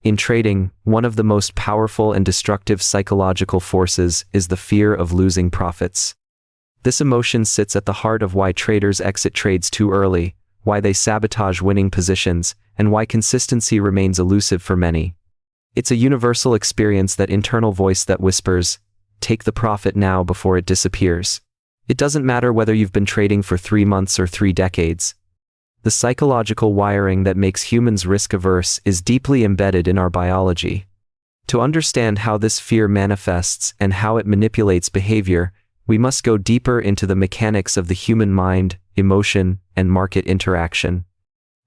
In trading, one of the most powerful and destructive psychological forces is the fear of losing profits. This emotion sits at the heart of why traders exit trades too early, why they sabotage winning positions, and why consistency remains elusive for many. It's a universal experience, that internal voice that whispers, "Take the profit now before it disappears." It doesn't matter whether you've been trading for 3 months or 3 decades. The psychological wiring that makes humans risk-averse is deeply embedded in our biology. To understand how this fear manifests and how it manipulates behavior, we must go deeper into the mechanics of the human mind, emotion, and market interaction.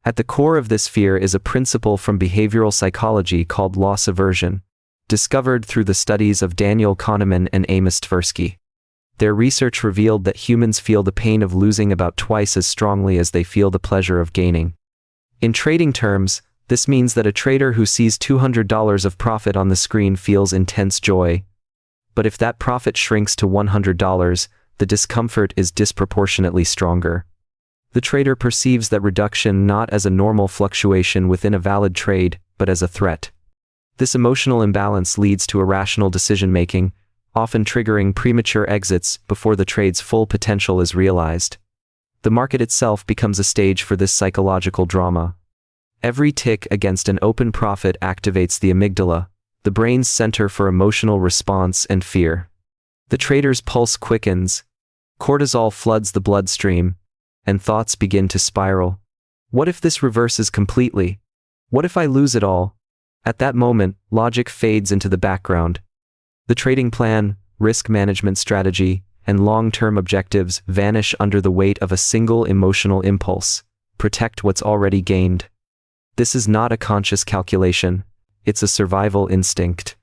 At the core of this fear is a principle from behavioral psychology called loss aversion, discovered through the studies of Daniel Kahneman and Amos Tversky. Their research revealed that humans feel the pain of losing about twice as strongly as they feel the pleasure of gaining. In trading terms, this means that a trader who sees $200 of profit on the screen feels intense joy. But if that profit shrinks to $100, the discomfort is disproportionately stronger. The trader perceives that reduction not as a normal fluctuation within a valid trade, but as a threat. This emotional imbalance leads to irrational decision-making, often triggering premature exits before the trade's full potential is realized. The market itself becomes a stage for this psychological drama. Every tick against an open profit activates the amygdala, the brain's center for emotional response and fear. The trader's pulse quickens, cortisol floods the bloodstream, and thoughts begin to spiral. What if this reverses completely? What if I lose it all? At that moment, logic fades into the background. The trading plan, risk management strategy, and long-term objectives vanish under the weight of a single emotional impulse: protect what's already gained. This is not a conscious calculation, it's a survival instinct.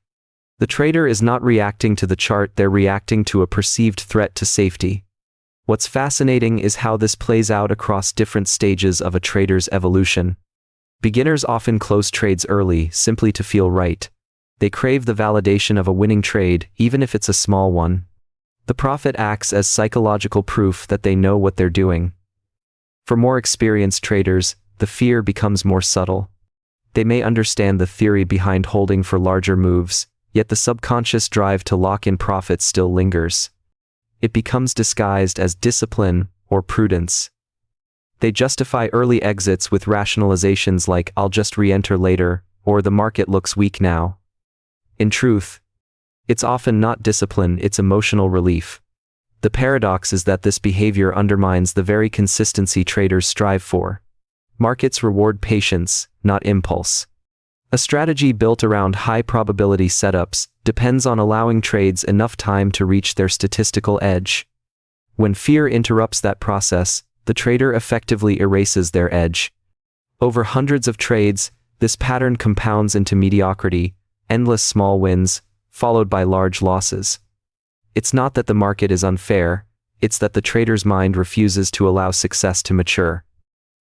The trader is not reacting to the chart, they're reacting to a perceived threat to safety. What's fascinating is how this plays out across different stages of a trader's evolution. Beginners often close trades early simply to feel right. They crave the validation of a winning trade, even if it's a small one. The profit acts as psychological proof that they know what they're doing. For more experienced traders, the fear becomes more subtle. They may understand the theory behind holding for larger moves, yet the subconscious drive to lock in profits still lingers. It becomes disguised as discipline or prudence. They justify early exits with rationalizations like "I'll just re-enter later," or "the market looks weak now." In truth, it's often not discipline, it's emotional relief. The paradox is that this behavior undermines the very consistency traders strive for. Markets reward patience, not impulse. A strategy built around high-probability setups depends on allowing trades enough time to reach their statistical edge. When fear interrupts that process, the trader effectively erases their edge. Over hundreds of trades, this pattern compounds into mediocrity, endless small wins, followed by large losses. It's not that the market is unfair, it's that the trader's mind refuses to allow success to mature.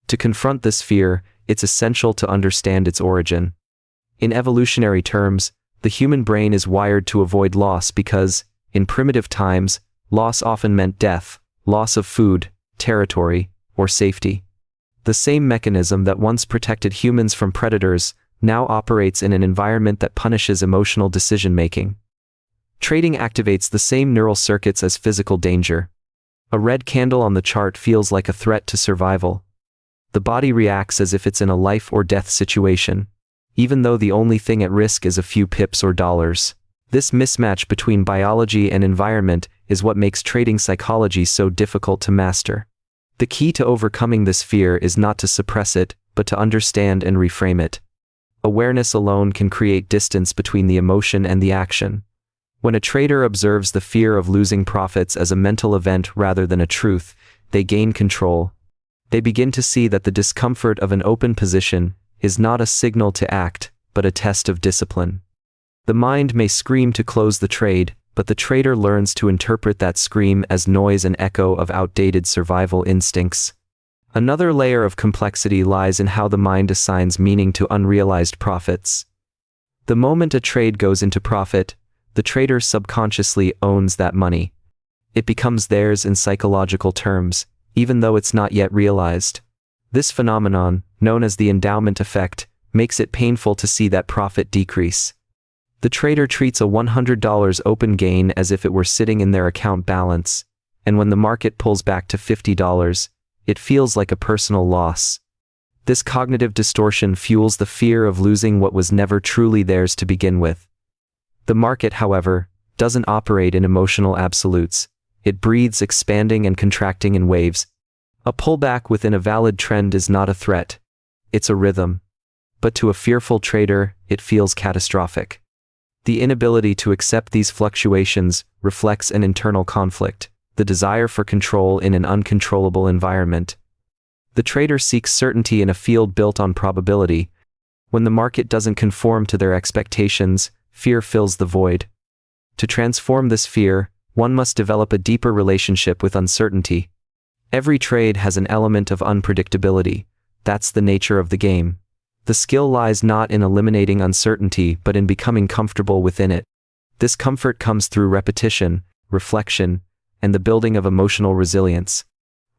To confront this fear, it's essential to understand its origin. In evolutionary terms, the human brain is wired to avoid loss because, in primitive times, loss often meant death, loss of food, territory, or safety. The same mechanism that once protected humans from predators now operates in an environment that punishes emotional decision-making. Trading activates the same neural circuits as physical danger. A red candle on the chart feels like a threat to survival. The body reacts as if it's in a life-or-death situation, even though the only thing at risk is a few pips or dollars. This mismatch between biology and environment is what makes trading psychology so difficult to master. The key to overcoming this fear is not to suppress it, but to understand and reframe it. Awareness alone can create distance between the emotion and the action. When a trader observes the fear of losing profits as a mental event rather than a truth, they gain control. They begin to see that the discomfort of an open position is not a signal to act, but a test of discipline. The mind may scream to close the trade, but the trader learns to interpret that scream as noise and echo of outdated survival instincts. Another layer of complexity lies in how the mind assigns meaning to unrealized profits. The moment a trade goes into profit, the trader subconsciously owns that money. It becomes theirs in psychological terms, even though it's not yet realized. This phenomenon, known as the endowment effect, makes it painful to see that profit decrease. The trader treats a $100 open gain as if it were sitting in their account balance, and when the market pulls back to $50, it feels like a personal loss. This cognitive distortion fuels the fear of losing what was never truly theirs to begin with. The market, however, doesn't operate in emotional absolutes. It breathes expanding and contracting in waves. A pullback within a valid trend is not a threat. It's a rhythm. But to a fearful trader, it feels catastrophic. The inability to accept these fluctuations reflects an internal conflict, the desire for control in an uncontrollable environment. The trader seeks certainty in a field built on probability. When the market doesn't conform to their expectations, fear fills the void. To transform this fear, one must develop a deeper relationship with uncertainty. Every trade has an element of unpredictability. That's the nature of the game. The skill lies not in eliminating uncertainty but in becoming comfortable within it. This comfort comes through repetition, reflection, and the building of emotional resilience.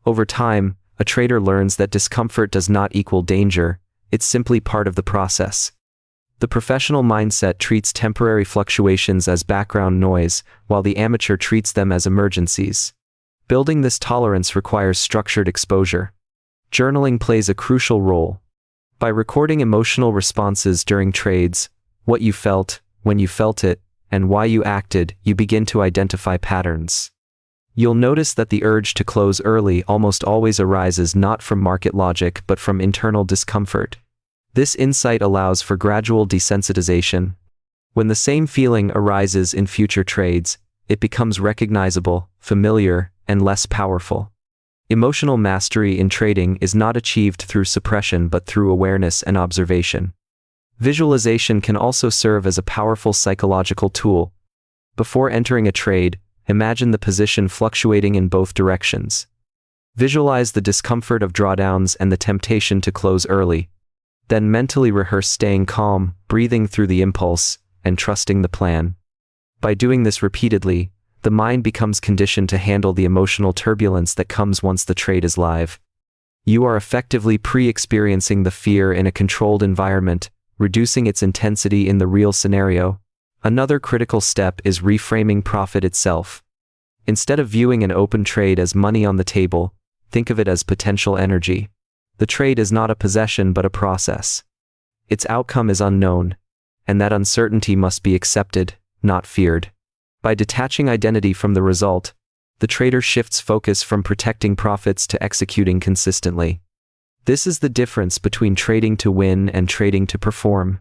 Over time, a trader learns that discomfort does not equal danger, it's simply part of the process. The professional mindset treats temporary fluctuations as background noise, while the amateur treats them as emergencies. Building this tolerance requires structured exposure. Journaling plays a crucial role. By recording emotional responses during trades, what you felt, when you felt it, and why you acted, you begin to identify patterns. You'll notice that the urge to close early almost always arises not from market logic but from internal discomfort. This insight allows for gradual desensitization. When the same feeling arises in future trades, it becomes recognizable, familiar, and less powerful. Emotional mastery in trading is not achieved through suppression but through awareness and observation. Visualization can also serve as a powerful psychological tool. Before entering a trade, imagine the position fluctuating in both directions. Visualize the discomfort of drawdowns and the temptation to close early. Then mentally rehearse staying calm, breathing through the impulse, and trusting the plan. By doing this repeatedly, the mind becomes conditioned to handle the emotional turbulence that comes once the trade is live. You are effectively pre-experiencing the fear in a controlled environment, reducing its intensity in the real scenario. Another critical step is reframing profit itself. Instead of viewing an open trade as money on the table, think of it as potential energy. The trade is not a possession but a process. Its outcome is unknown, and that uncertainty must be accepted, not feared. By detaching identity from the result, the trader shifts focus from protecting profits to executing consistently. This is the difference between trading to win and trading to perform.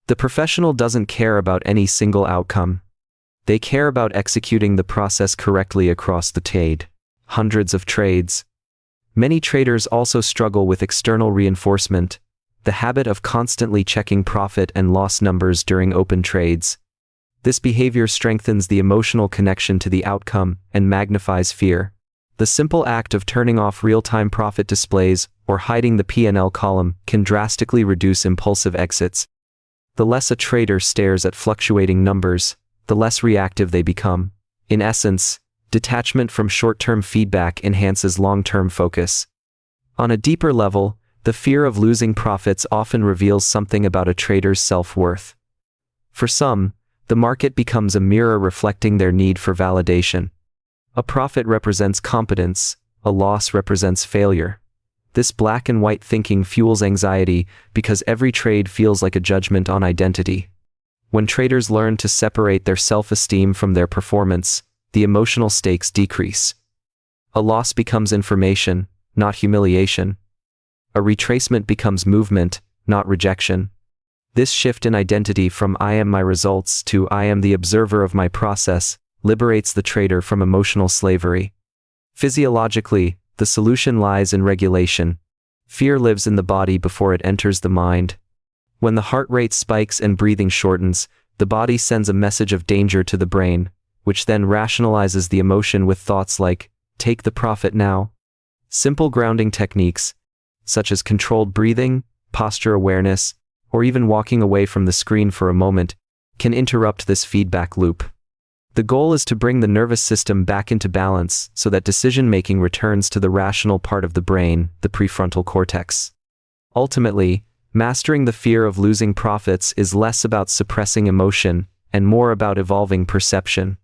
The professional doesn't care about any single outcome. They care about executing the process correctly across the trade. Hundreds of trades. Many traders also struggle with external reinforcement, the habit of constantly checking profit and loss numbers during open trades. This behavior strengthens the emotional connection to the outcome and magnifies fear. The simple act of turning off real-time profit displays or hiding the P&L column can drastically reduce impulsive exits. The less a trader stares at fluctuating numbers, the less reactive they become. In essence, detachment from short-term feedback enhances long-term focus. On a deeper level, the fear of losing profits often reveals something about a trader's self-worth. For some, the market becomes a mirror reflecting their need for validation. A profit represents competence, a loss represents failure. This black and white thinking fuels anxiety because every trade feels like a judgment on identity. When traders learn to separate their self-esteem from their performance, the emotional stakes decrease. A loss becomes information, not humiliation. A retracement becomes movement, not rejection. This shift in identity from "I am my results" to "I am the observer of my process" liberates the trader from emotional slavery. Physiologically, the solution lies in regulation. Fear lives in the body before it enters the mind. When the heart rate spikes and breathing shortens, the body sends a message of danger to the brain, which then rationalizes the emotion with thoughts like, "Take the profit now." Simple grounding techniques, such as controlled breathing, posture awareness, or even walking away from the screen for a moment, can interrupt this feedback loop. The goal is to bring the nervous system back into balance so that decision-making returns to the rational part of the brain, the prefrontal cortex. Ultimately, Mastering the fear of losing profits is less about suppressing emotion and more about evolving perception.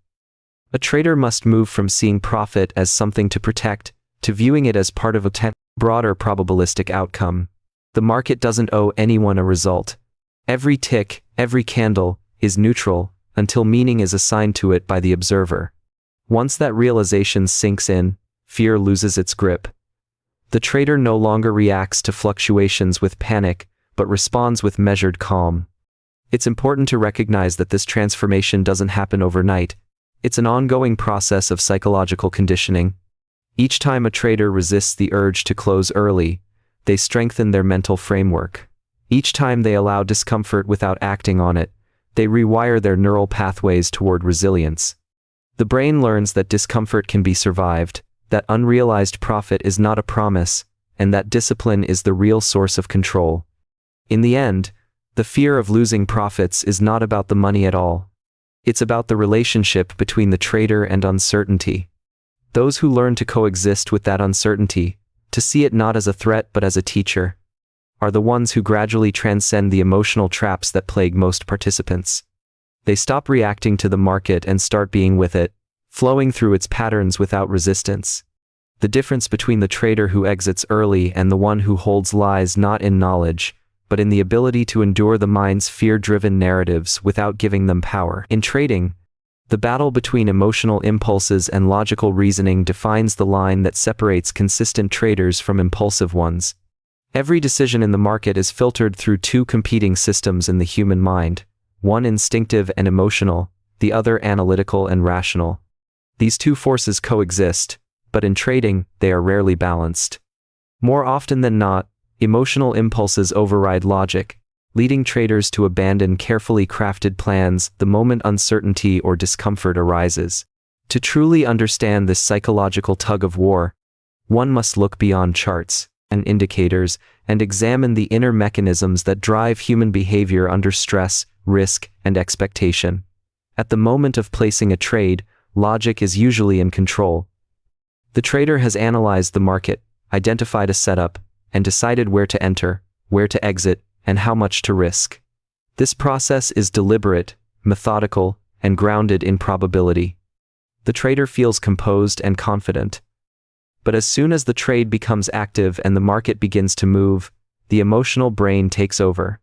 A trader must move from seeing profit as something to protect to viewing it as part of a broader probabilistic outcome. The market doesn't owe anyone a result. Every tick, every candle, is neutral until meaning is assigned to it by the observer. Once that realization sinks in, fear loses its grip. The trader no longer reacts to fluctuations with panic, but responds with measured calm. It's important to recognize that this transformation doesn't happen overnight. It's an ongoing process of psychological conditioning. Each time a trader resists the urge to close early, they strengthen their mental framework. Each time they allow discomfort without acting on it, they rewire their neural pathways toward resilience. The brain learns that discomfort can be survived, that unrealized profit is not a promise, and that discipline is the real source of control. In the end, the fear of losing profits is not about the money at all. It's about the relationship between the trader and uncertainty. Those who learn to coexist with that uncertainty, to see it not as a threat but as a teacher, are the ones who gradually transcend the emotional traps that plague most participants. They stop reacting to the market and start being with it, flowing through its patterns without resistance. The difference between the trader who exits early and the one who holds lies not in knowledge, but in the ability to endure the mind's fear-driven narratives without giving them power. In trading, the battle between emotional impulses and logical reasoning defines the line that separates consistent traders from impulsive ones. Every decision in the market is filtered through two competing systems in the human mind, one instinctive and emotional, the other analytical and rational. These two forces coexist, but in trading, they are rarely balanced. More often than not, emotional impulses override logic, leading traders to abandon carefully crafted plans the moment uncertainty or discomfort arises. To truly understand this psychological tug-of-war, one must look beyond charts and indicators and examine the inner mechanisms that drive human behavior under stress, risk, and expectation. At the moment of placing a trade, logic is usually in control. The trader has analyzed the market, identified a setup, and decided where to enter, where to exit, and how much to risk. This process is deliberate, methodical, and grounded in probability. The trader feels composed and confident. But as soon as the trade becomes active and the market begins to move, the emotional brain takes over.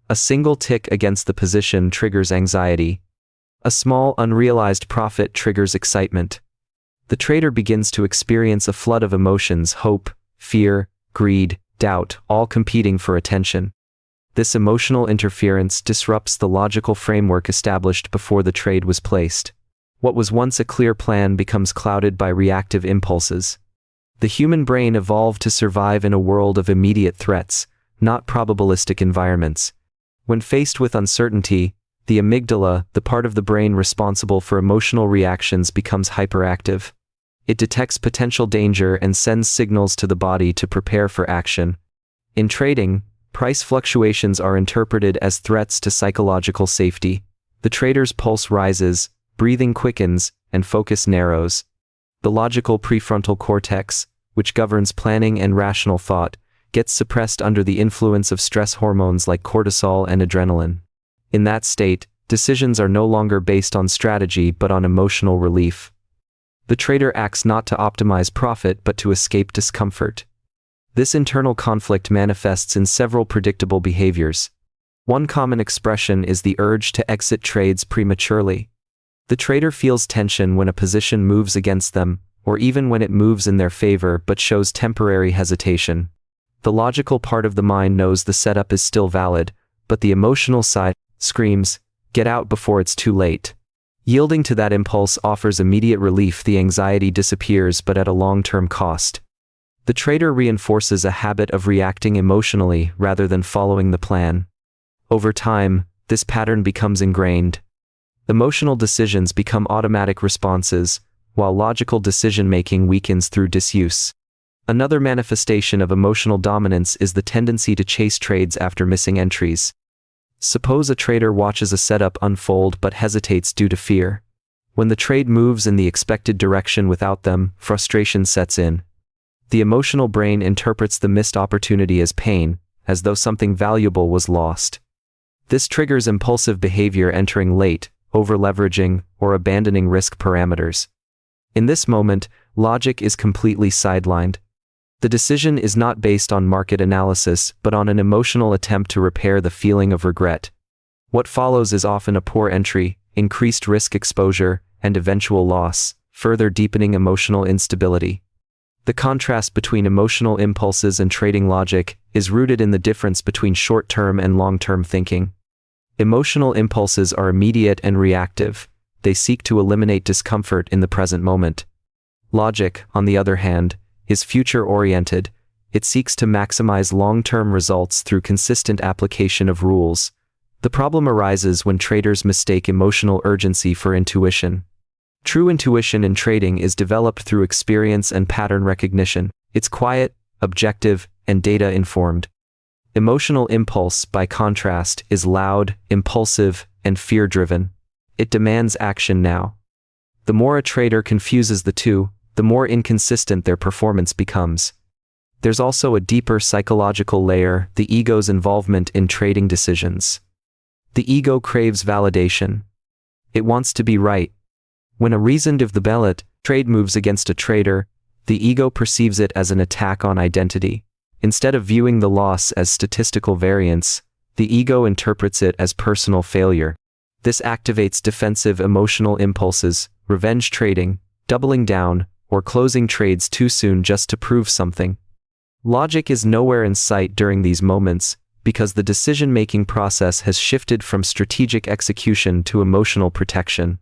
A single tick against the position triggers anxiety. A small unrealized profit triggers excitement. The trader begins to experience a flood of emotions: hope, fear, greed, doubt, all competing for attention. This emotional interference disrupts the logical framework established before the trade was placed. What was once a clear plan becomes clouded by reactive impulses. The human brain evolved to survive in a world of immediate threats, not probabilistic environments. When faced with uncertainty, the amygdala, the part of the brain responsible for emotional reactions, becomes hyperactive. It detects potential danger and sends signals to the body to prepare for action. In trading, price fluctuations are interpreted as threats to psychological safety. The trader's pulse rises, breathing quickens, and focus narrows. The logical prefrontal cortex, which governs planning and rational thought, gets suppressed under the influence of stress hormones like cortisol and adrenaline. In that state, decisions are no longer based on strategy but on emotional relief. The trader acts not to optimize profit but to escape discomfort. This internal conflict manifests in several predictable behaviors. One common expression is the urge to exit trades prematurely. The trader feels tension when a position moves against them, or even when it moves in their favor but shows temporary hesitation. The logical part of the mind knows the setup is still valid, but the emotional side screams, "Get out before it's too late." Yielding to that impulse offers immediate relief. The anxiety disappears, but at a long-term cost. The trader reinforces a habit of reacting emotionally rather than following the plan. Over time, this pattern becomes ingrained. Emotional decisions become automatic responses, while logical decision-making weakens through disuse. Another manifestation of emotional dominance is the tendency to chase trades after missing entries. Suppose a trader watches a setup unfold but hesitates due to fear. When the trade moves in the expected direction without them, frustration sets in. The emotional brain interprets the missed opportunity as pain, as though something valuable was lost. This triggers impulsive behavior, entering late, over-leveraging, or abandoning risk parameters. In this moment, logic is completely sidelined. The decision is not based on market analysis, but on an emotional attempt to repair the feeling of regret. What follows is often a poor entry, increased risk exposure, and eventual loss, further deepening emotional instability. The contrast between emotional impulses and trading logic is rooted in the difference between short-term and long-term thinking. Emotional impulses are immediate and reactive. They seek to eliminate discomfort in the present moment. Logic, on the other hand, is future-oriented. It seeks to maximize long-term results through consistent application of rules. The problem arises when traders mistake emotional urgency for intuition. True intuition in trading is developed through experience and pattern recognition. It's quiet, objective, and data-informed. Emotional impulse, by contrast, is loud, impulsive, and fear-driven. It demands action now. The more a trader confuses the two, the more inconsistent their performance becomes. There's also a deeper psychological layer: the ego's involvement in trading decisions. The ego craves validation. It wants to be right. When a reasoned if the ballot trade moves against a trader, the ego perceives it as an attack on identity. Instead of viewing the loss as statistical variance, the ego interprets it as personal failure. This activates defensive emotional impulses, revenge trading, doubling down, or closing trades too soon just to prove something. Logic is nowhere in sight during these moments, because the decision-making process has shifted from strategic execution to emotional protection.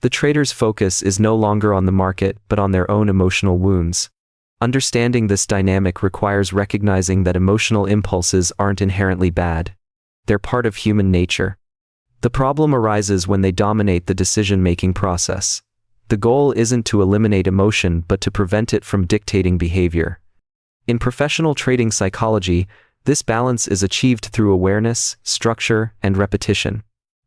The trader's focus is no longer on the market, but on their own emotional wounds. Understanding this dynamic requires recognizing that emotional impulses aren't inherently bad. They're part of human nature. The problem arises when they dominate the decision-making process. The goal isn't to eliminate emotion, but to prevent it from dictating behavior. In professional trading psychology, this balance is achieved through awareness, structure, and repetition.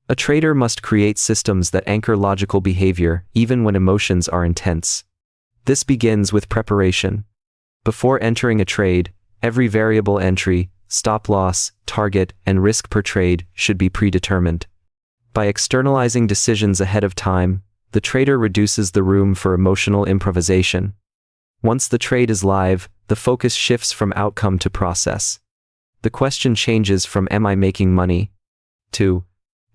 A trader must create systems that anchor logical behavior, even when emotions are intense. This begins with preparation. Before entering a trade, every variable entry, stop loss, target, and risk per trade should be predetermined. By externalizing decisions ahead of time, the trader reduces the room for emotional improvisation. Once the trade is live, the focus shifts from outcome to process. The question changes from "Am I making money?" to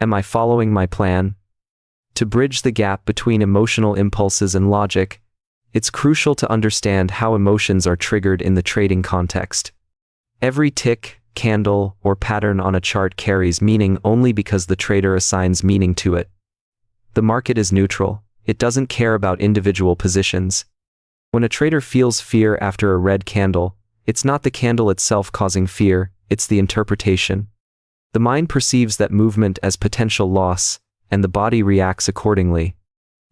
"Am I following my plan?" To bridge the gap between emotional impulses and logic, it's crucial to understand how emotions are triggered in the trading context. Every tick, candle, or pattern on a chart carries meaning only because the trader assigns meaning to it. The market is neutral. It doesn't care about individual positions. When a trader feels fear after a red candle, it's not the candle itself causing fear, it's the interpretation. The mind perceives that movement as potential loss, and the body reacts accordingly.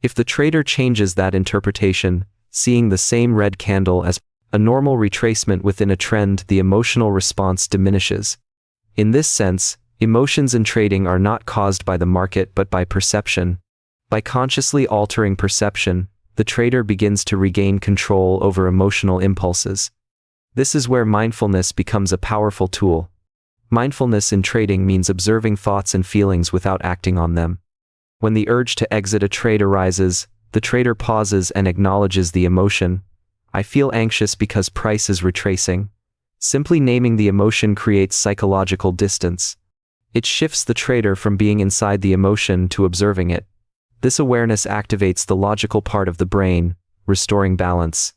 If the trader changes that interpretation, seeing the same red candle as a normal retracement within a trend, the emotional response diminishes. In this sense, emotions in trading are not caused by the market but by perception. By consciously altering perception, the trader begins to regain control over emotional impulses. This is where mindfulness becomes a powerful tool. Mindfulness in trading means observing thoughts and feelings without acting on them. When the urge to exit a trade arises, the trader pauses and acknowledges the emotion. "I feel anxious because price is retracing." Simply naming the emotion creates psychological distance. It shifts the trader from being inside the emotion to observing it. This awareness activates the logical part of the brain, restoring balance.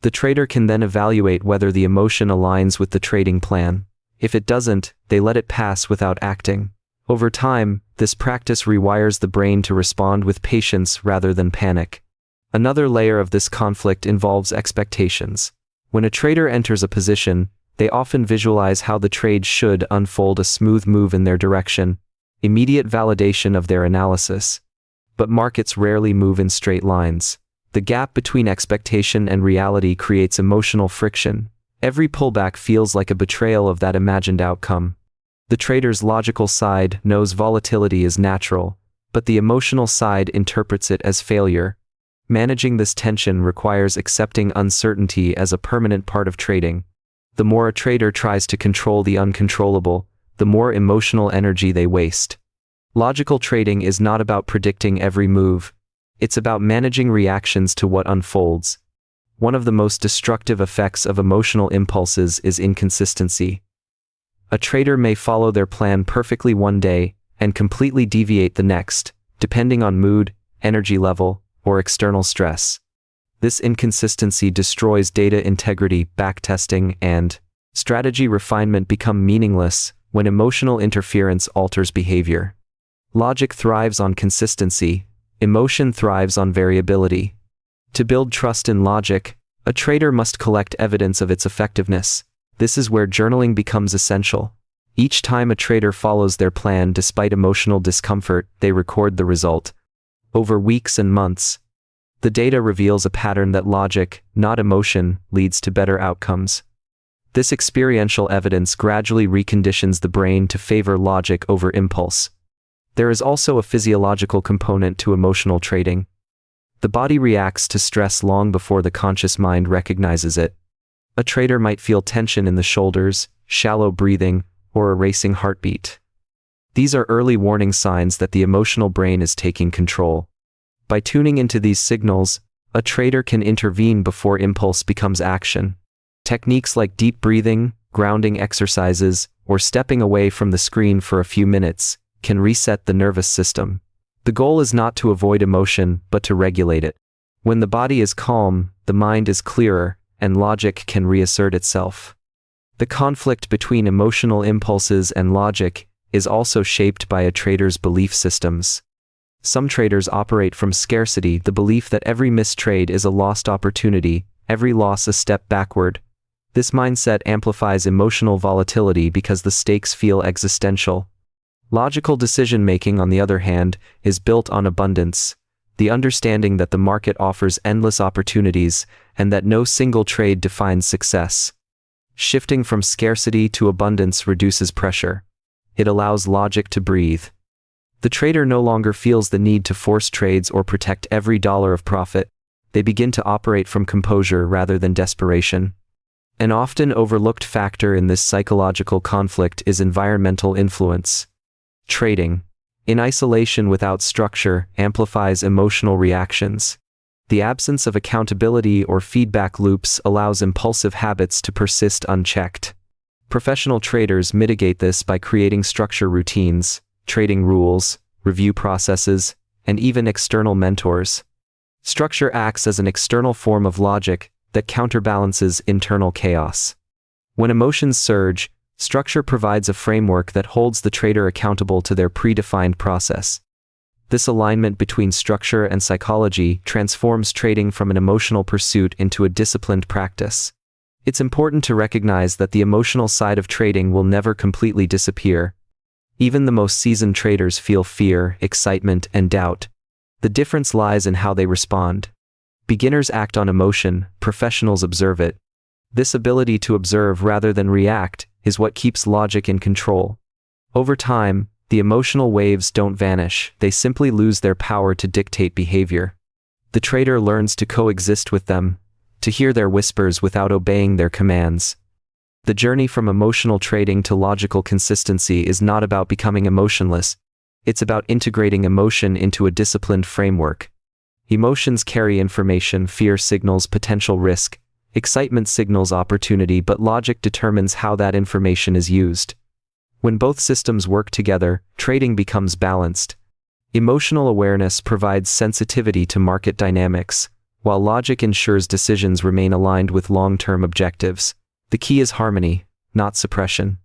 The trader can then evaluate whether the emotion aligns with the trading plan. If it doesn't, they let it pass without acting. Over time, this practice rewires the brain to respond with patience rather than panic. Another layer of this conflict involves expectations. When a trader enters a position, they often visualize how the trade should unfold: a smooth move in their direction, immediate validation of their analysis. But markets rarely move in straight lines. The gap between expectation and reality creates emotional friction. Every pullback feels like a betrayal of that imagined outcome. The trader's logical side knows volatility is natural, but the emotional side interprets it as failure. Managing this tension requires accepting uncertainty as a permanent part of trading. The more a trader tries to control the uncontrollable, the more emotional energy they waste. Logical trading is not about predicting every move. It's about managing reactions to what unfolds. One of the most destructive effects of emotional impulses is inconsistency. A trader may follow their plan perfectly one day and completely deviate the next, depending on mood, energy level, or external stress. This inconsistency destroys data integrity, backtesting, and strategy refinement become meaningless when emotional interference alters behavior. Logic thrives on consistency, emotion thrives on variability. To build trust in logic, a trader must collect evidence of its effectiveness. This is where journaling becomes essential. Each time a trader follows their plan despite emotional discomfort, they record the result. Over weeks and months, the data reveals a pattern that logic, not emotion, leads to better outcomes. This experiential evidence gradually reconditions the brain to favor logic over impulse. There is also a physiological component to emotional trading. The body reacts to stress long before the conscious mind recognizes it. A trader might feel tension in the shoulders, shallow breathing, or a racing heartbeat. These are early warning signs that the emotional brain is taking control. By tuning into these signals, a trader can intervene before impulse becomes action. Techniques like deep breathing, grounding exercises, or stepping away from the screen for a few minutes can reset the nervous system. The goal is not to avoid emotion, but to regulate it. When the body is calm, the mind is clearer, and logic can reassert itself. The conflict between emotional impulses and logic is also shaped by a trader's belief systems. Some traders operate from scarcity, the belief that every missed trade is a lost opportunity, every loss a step backward. This mindset amplifies emotional volatility because the stakes feel existential. Logical decision-making, on the other hand, is built on abundance, the understanding that the market offers endless opportunities and that no single trade defines success. Shifting from scarcity to abundance reduces pressure. It allows logic to breathe. The trader no longer feels the need to force trades or protect every dollar of profit. They begin to operate from composure rather than desperation. An often overlooked factor in this psychological conflict is environmental influence. Trading, in isolation without structure, amplifies emotional reactions. The absence of accountability or feedback loops allows impulsive habits to persist unchecked. Professional traders mitigate this by creating structure routines, trading rules, review processes, and even external mentors. Structure acts as an external form of logic that counterbalances internal chaos. When emotions surge, structure provides a framework that holds the trader accountable to their predefined process. This alignment between structure and psychology transforms trading from an emotional pursuit into a disciplined practice. It's important to recognize that the emotional side of trading will never completely disappear. Even the most seasoned traders feel fear, excitement, and doubt. The difference lies in how they respond. Beginners act on emotion, professionals observe it. This ability to observe rather than react is what keeps logic in control. Over time, the emotional waves don't vanish, they simply lose their power to dictate behavior. The trader learns to coexist with them, to hear their whispers without obeying their commands. The journey from emotional trading to logical consistency is not about becoming emotionless, it's about integrating emotion into a disciplined framework. Emotions carry information, fear signals potential risk, excitement signals opportunity, but logic determines how that information is used. When both systems work together, trading becomes balanced. Emotional awareness provides sensitivity to market dynamics, while logic ensures decisions remain aligned with long-term objectives. The key is harmony, not suppression.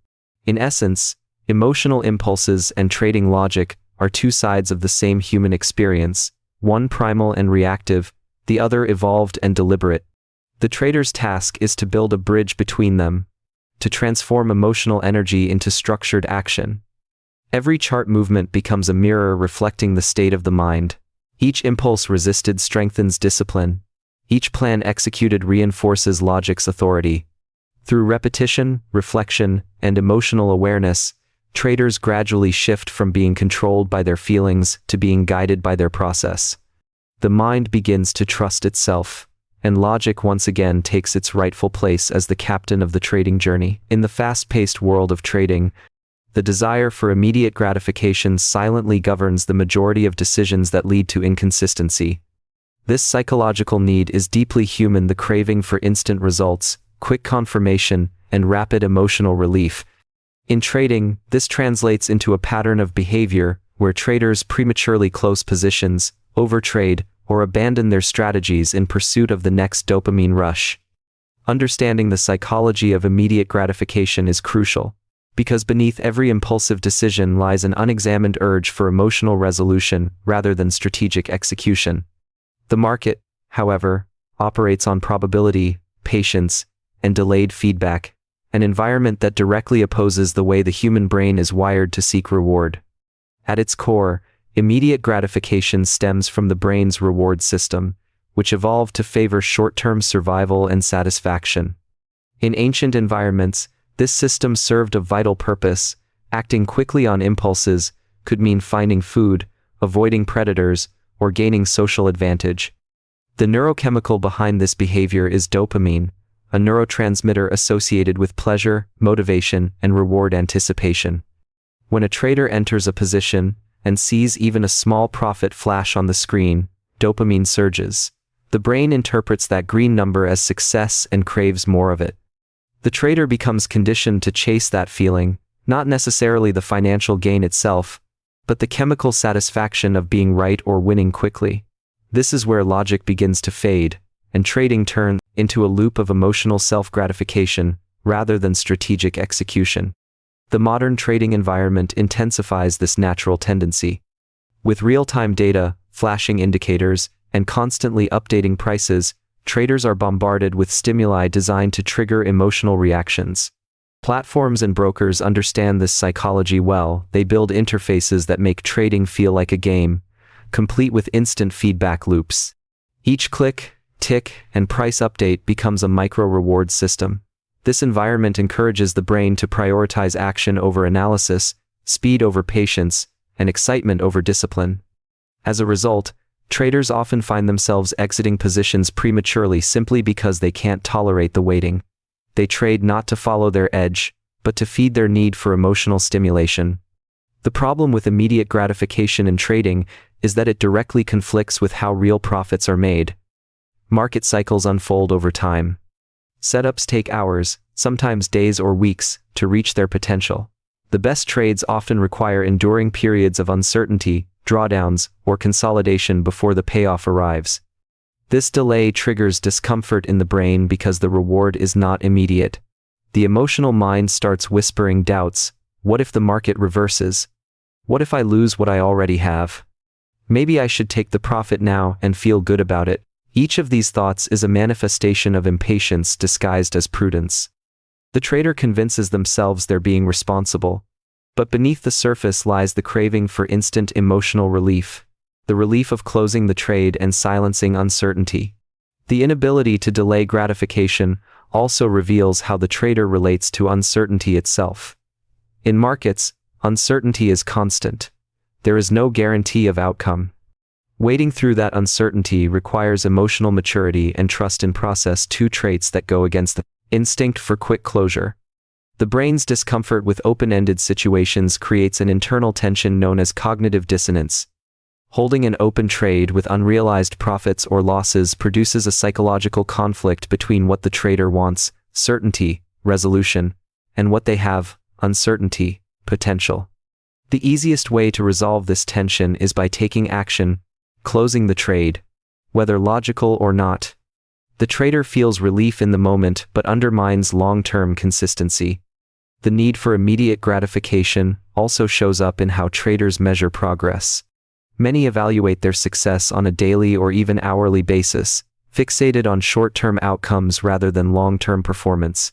In essence, emotional impulses and trading logic are two sides of the same human experience, one primal and reactive, the other evolved and deliberate. The trader's task is to build a bridge between them, to transform emotional energy into structured action. Every chart movement becomes a mirror reflecting the state of the mind. Each impulse resisted strengthens discipline. Each plan executed reinforces logic's authority. Through repetition, reflection, and emotional awareness, traders gradually shift from being controlled by their feelings to being guided by their process. The mind begins to trust itself, and logic once again takes its rightful place as the captain of the trading journey. In the fast-paced world of trading, the desire for immediate gratification silently governs the majority of decisions that lead to inconsistency. This psychological need is deeply human, the craving for instant results, quick confirmation, and rapid emotional relief. In trading, this translates into a pattern of behavior where traders prematurely close positions, overtrade, or abandon their strategies in pursuit of the next dopamine rush. Understanding the psychology of immediate gratification is crucial, because beneath every impulsive decision lies an unexamined urge for emotional resolution rather than strategic execution. The market, however, operates on probability, patience, and delayed feedback, an environment that directly opposes the way the human brain is wired to seek reward. At its core, immediate gratification stems from the brain's reward system, which evolved to favor short-term survival and satisfaction. In ancient environments, this system served a vital purpose. Acting quickly on impulses could mean finding food, avoiding predators, or gaining social advantage. The neurochemical behind this behavior is dopamine, a neurotransmitter associated with pleasure, motivation, and reward anticipation. When a trader enters a position and sees even a small profit flash on the screen, dopamine surges. The brain interprets that green number as success and craves more of it. The trader becomes conditioned to chase that feeling, not necessarily the financial gain itself, but the chemical satisfaction of being right or winning quickly. This is where logic begins to fade, and trading turns into a loop of emotional self-gratification rather than strategic execution. The modern trading environment intensifies this natural tendency. With real-time data, flashing indicators, and constantly updating prices, traders are bombarded with stimuli designed to trigger emotional reactions. Platforms and brokers understand this psychology well. They build interfaces that make trading feel like a game, complete with instant feedback loops. Each click, tick, and price update becomes a micro-reward system. This environment encourages the brain to prioritize action over analysis, speed over patience, and excitement over discipline. As a result, traders often find themselves exiting positions prematurely simply because they can't tolerate the waiting. They trade not to follow their edge, but to feed their need for emotional stimulation. The problem with immediate gratification in trading is that it directly conflicts with how real profits are made. Market cycles unfold over time. Setups take hours, sometimes days or weeks, to reach their potential. The best trades often require enduring periods of uncertainty, drawdowns, or consolidation before the payoff arrives. This delay triggers discomfort in the brain because the reward is not immediate. The emotional mind starts whispering doubts. What if the market reverses? What if I lose what I already have? Maybe I should take the profit now and feel good about it. Each of these thoughts is a manifestation of impatience disguised as prudence. The trader convinces themselves they're being responsible, but beneath the surface lies the craving for instant emotional relief, the relief of closing the trade and silencing uncertainty. The inability to delay gratification also reveals how the trader relates to uncertainty itself. In markets, uncertainty is constant. There is no guarantee of outcome. Waiting through that uncertainty requires emotional maturity and trust in process, two traits that go against the instinct for quick closure. The brain's discomfort with open-ended situations creates an internal tension known as cognitive dissonance. Holding an open trade with unrealized profits or losses produces a psychological conflict between what the trader wants, certainty, resolution, and what they have, uncertainty, potential. The easiest way to resolve this tension is by taking action, closing the trade, whether logical or not. The trader feels relief in the moment but undermines long-term consistency. The need for immediate gratification also shows up in how traders measure progress. Many evaluate their success on a daily or even hourly basis, fixated on short-term outcomes rather than long-term performance.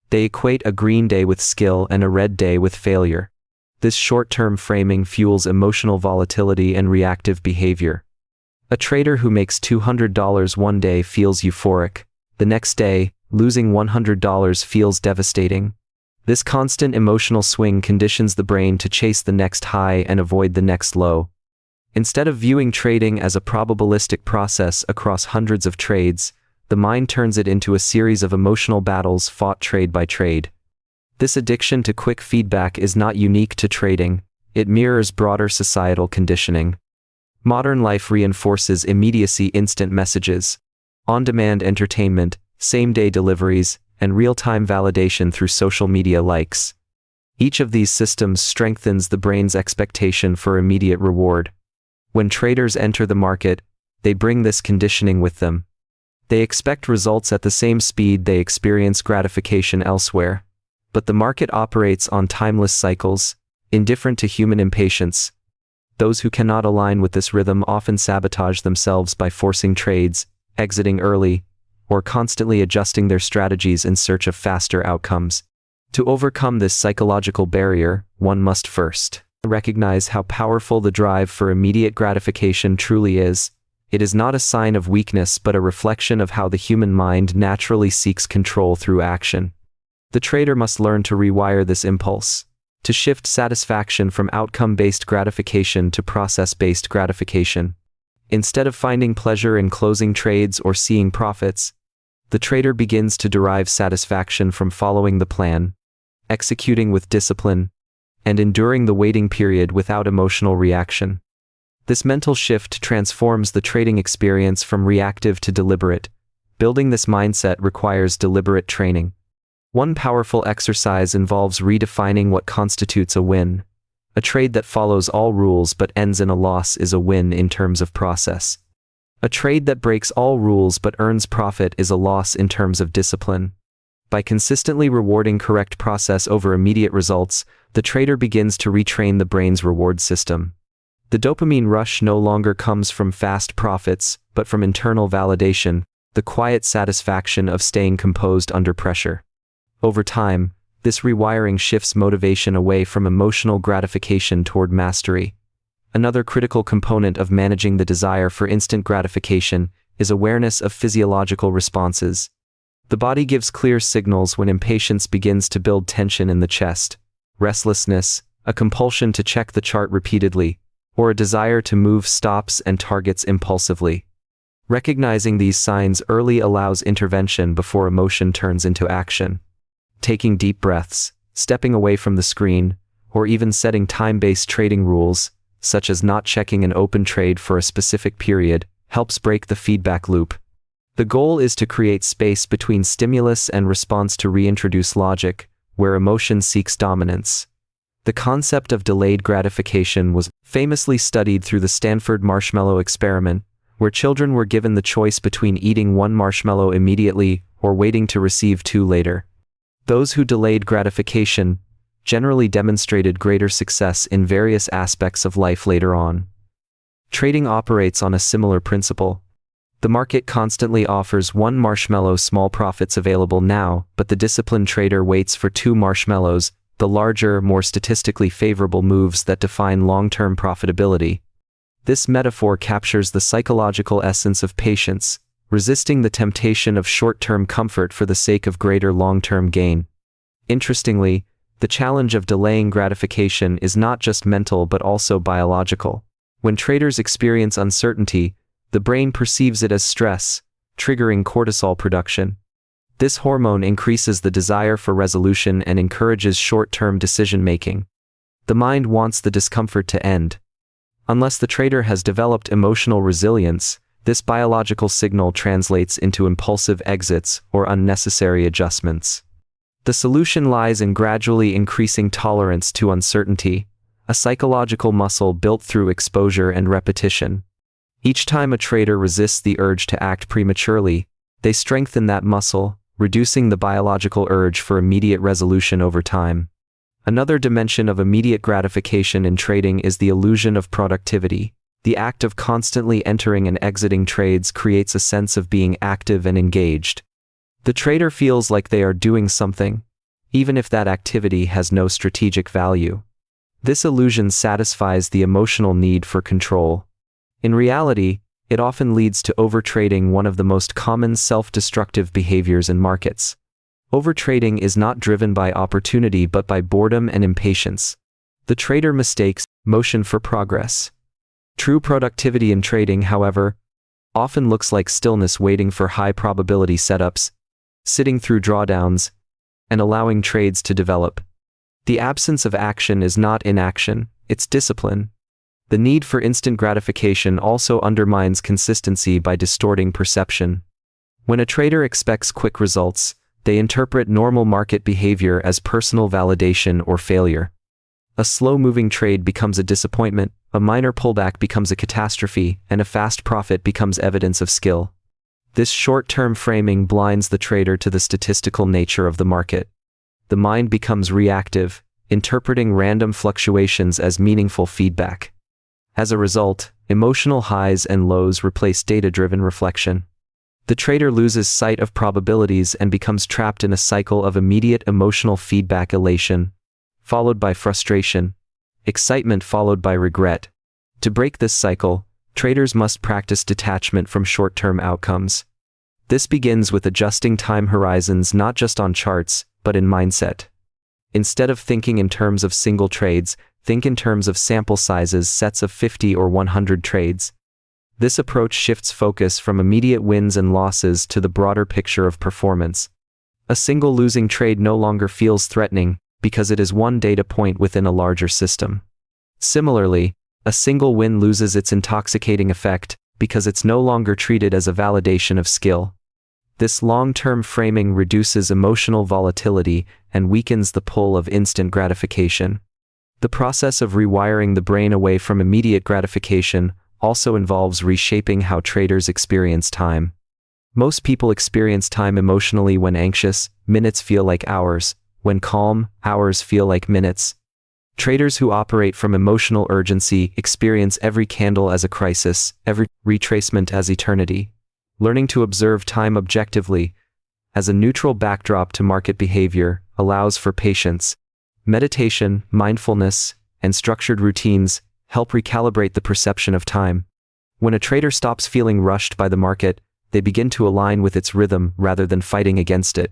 They equate a green day with skill and a red day with failure. This short-term framing fuels emotional volatility and reactive behavior. A trader who makes $200 one day feels euphoric. The next day, losing $100 feels devastating. This constant emotional swing conditions the brain to chase the next high and avoid the next low. Instead of viewing trading as a probabilistic process across hundreds of trades, the mind turns it into a series of emotional battles fought trade by trade. This addiction to quick feedback is not unique to trading, it mirrors broader societal conditioning. Modern life reinforces immediacy, instant messages, on-demand entertainment, same-day deliveries, and real-time validation through social media likes. Each of these systems strengthens the brain's expectation for immediate reward. When traders enter the market, they bring this conditioning with them. They expect results at the same speed they experience gratification elsewhere. But the market operates on timeless cycles, indifferent to human impatience. Those who cannot align with this rhythm often sabotage themselves by forcing trades, exiting early, or constantly adjusting their strategies in search of faster outcomes. To overcome this psychological barrier, one must first recognize how powerful the drive for immediate gratification truly is. It is not a sign of weakness but a reflection of how the human mind naturally seeks control through action. The trader must learn to rewire this impulse, to shift satisfaction from outcome-based gratification to process-based gratification. Instead of finding pleasure in closing trades or seeing profits, the trader begins to derive satisfaction from following the plan, executing with discipline, and enduring the waiting period without emotional reaction. This mental shift transforms the trading experience from reactive to deliberate. Building this mindset requires deliberate training. One powerful exercise involves redefining what constitutes a win. A trade that follows all rules but ends in a loss is a win in terms of process. A trade that breaks all rules but earns profit is a loss in terms of discipline. By consistently rewarding correct process over immediate results, the trader begins to retrain the brain's reward system. The dopamine rush no longer comes from fast profits, but from internal validation, the quiet satisfaction of staying composed under pressure. Over time, this rewiring shifts motivation away from emotional gratification toward mastery. Another critical component of managing the desire for instant gratification is awareness of physiological responses. The body gives clear signals when impatience begins to build tension in the chest, restlessness, a compulsion to check the chart repeatedly, or a desire to move stops and targets impulsively. Recognizing these signs early allows intervention before emotion turns into action. Taking deep breaths, stepping away from the screen, or even setting time-based trading rules, such as not checking an open trade for a specific period, helps break the feedback loop. The goal is to create space between stimulus and response to reintroduce logic, where emotion seeks dominance. The concept of delayed gratification was famously studied through the Stanford marshmallow experiment, where children were given the choice between eating one marshmallow immediately or waiting to receive two later. Those who delayed gratification generally demonstrated greater success in various aspects of life later on. Trading operates on a similar principle. The market constantly offers one marshmallow, small profits available now, but the disciplined trader waits for two marshmallows, the larger, more statistically favorable moves that define long-term profitability. This metaphor captures the psychological essence of patience, resisting the temptation of short-term comfort for the sake of greater long-term gain. Interestingly, the challenge of delaying gratification is not just mental but also biological. When traders experience uncertainty, the brain perceives it as stress, triggering cortisol production. This hormone increases the desire for resolution and encourages short-term decision-making. The mind wants the discomfort to end. Unless the trader has developed emotional resilience, this biological signal translates into impulsive exits or unnecessary adjustments. The solution lies in gradually increasing tolerance to uncertainty, a psychological muscle built through exposure and repetition. Each time a trader resists the urge to act prematurely, they strengthen that muscle, reducing the biological urge for immediate resolution over time. Another dimension of immediate gratification in trading is the illusion of productivity. The act of constantly entering and exiting trades creates a sense of being active and engaged. The trader feels like they are doing something, even if that activity has no strategic value. This illusion satisfies the emotional need for control. In reality, it often leads to overtrading, one of the most common self-destructive behaviors in markets. Overtrading is not driven by opportunity but by boredom and impatience. The trader mistakes motion for progress. True productivity in trading, however, often looks like stillness waiting for high probability setups, sitting through drawdowns, and allowing trades to develop. The absence of action is not inaction, it's discipline. The need for instant gratification also undermines consistency by distorting perception. When a trader expects quick results, they interpret normal market behavior as personal validation or failure. A slow-moving trade becomes a disappointment, a minor pullback becomes a catastrophe, and a fast profit becomes evidence of skill. This short-term framing blinds the trader to the statistical nature of the market. The mind becomes reactive, interpreting random fluctuations as meaningful feedback. As a result, emotional highs and lows replace data-driven reflection. The trader loses sight of probabilities and becomes trapped in a cycle of immediate emotional feedback: elation, followed by frustration, excitement followed by regret. To break this cycle, traders must practice detachment from short-term outcomes. This begins with adjusting time horizons not just on charts, but in mindset. Instead of thinking in terms of single trades, think in terms of sample sizes, sets of 50 or 100 trades. This approach shifts focus from immediate wins and losses to the broader picture of performance. A single losing trade no longer feels threatening, because it is one data point within a larger system. Similarly, a single win loses its intoxicating effect, because it's no longer treated as a validation of skill. This long-term framing reduces emotional volatility and weakens the pull of instant gratification. The process of rewiring the brain away from immediate gratification also involves reshaping how traders experience time. Most people experience time emotionally. When anxious, minutes feel like hours. When calm, hours feel like minutes. Traders who operate from emotional urgency experience every candle as a crisis, every retracement as eternity. Learning to observe time objectively, as a neutral backdrop to market behavior, allows for patience. Meditation, mindfulness, and structured routines help recalibrate the perception of time. When a trader stops feeling rushed by the market, they begin to align with its rhythm rather than fighting against it.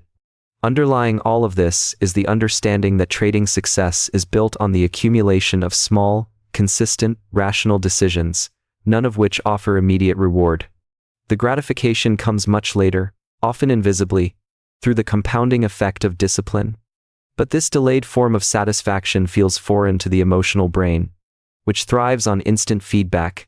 Underlying all of this is the understanding that trading success is built on the accumulation of small, consistent, rational decisions, none of which offer immediate reward. The gratification comes much later, often invisibly, through the compounding effect of discipline. But this delayed form of satisfaction feels foreign to the emotional brain, which thrives on instant feedback.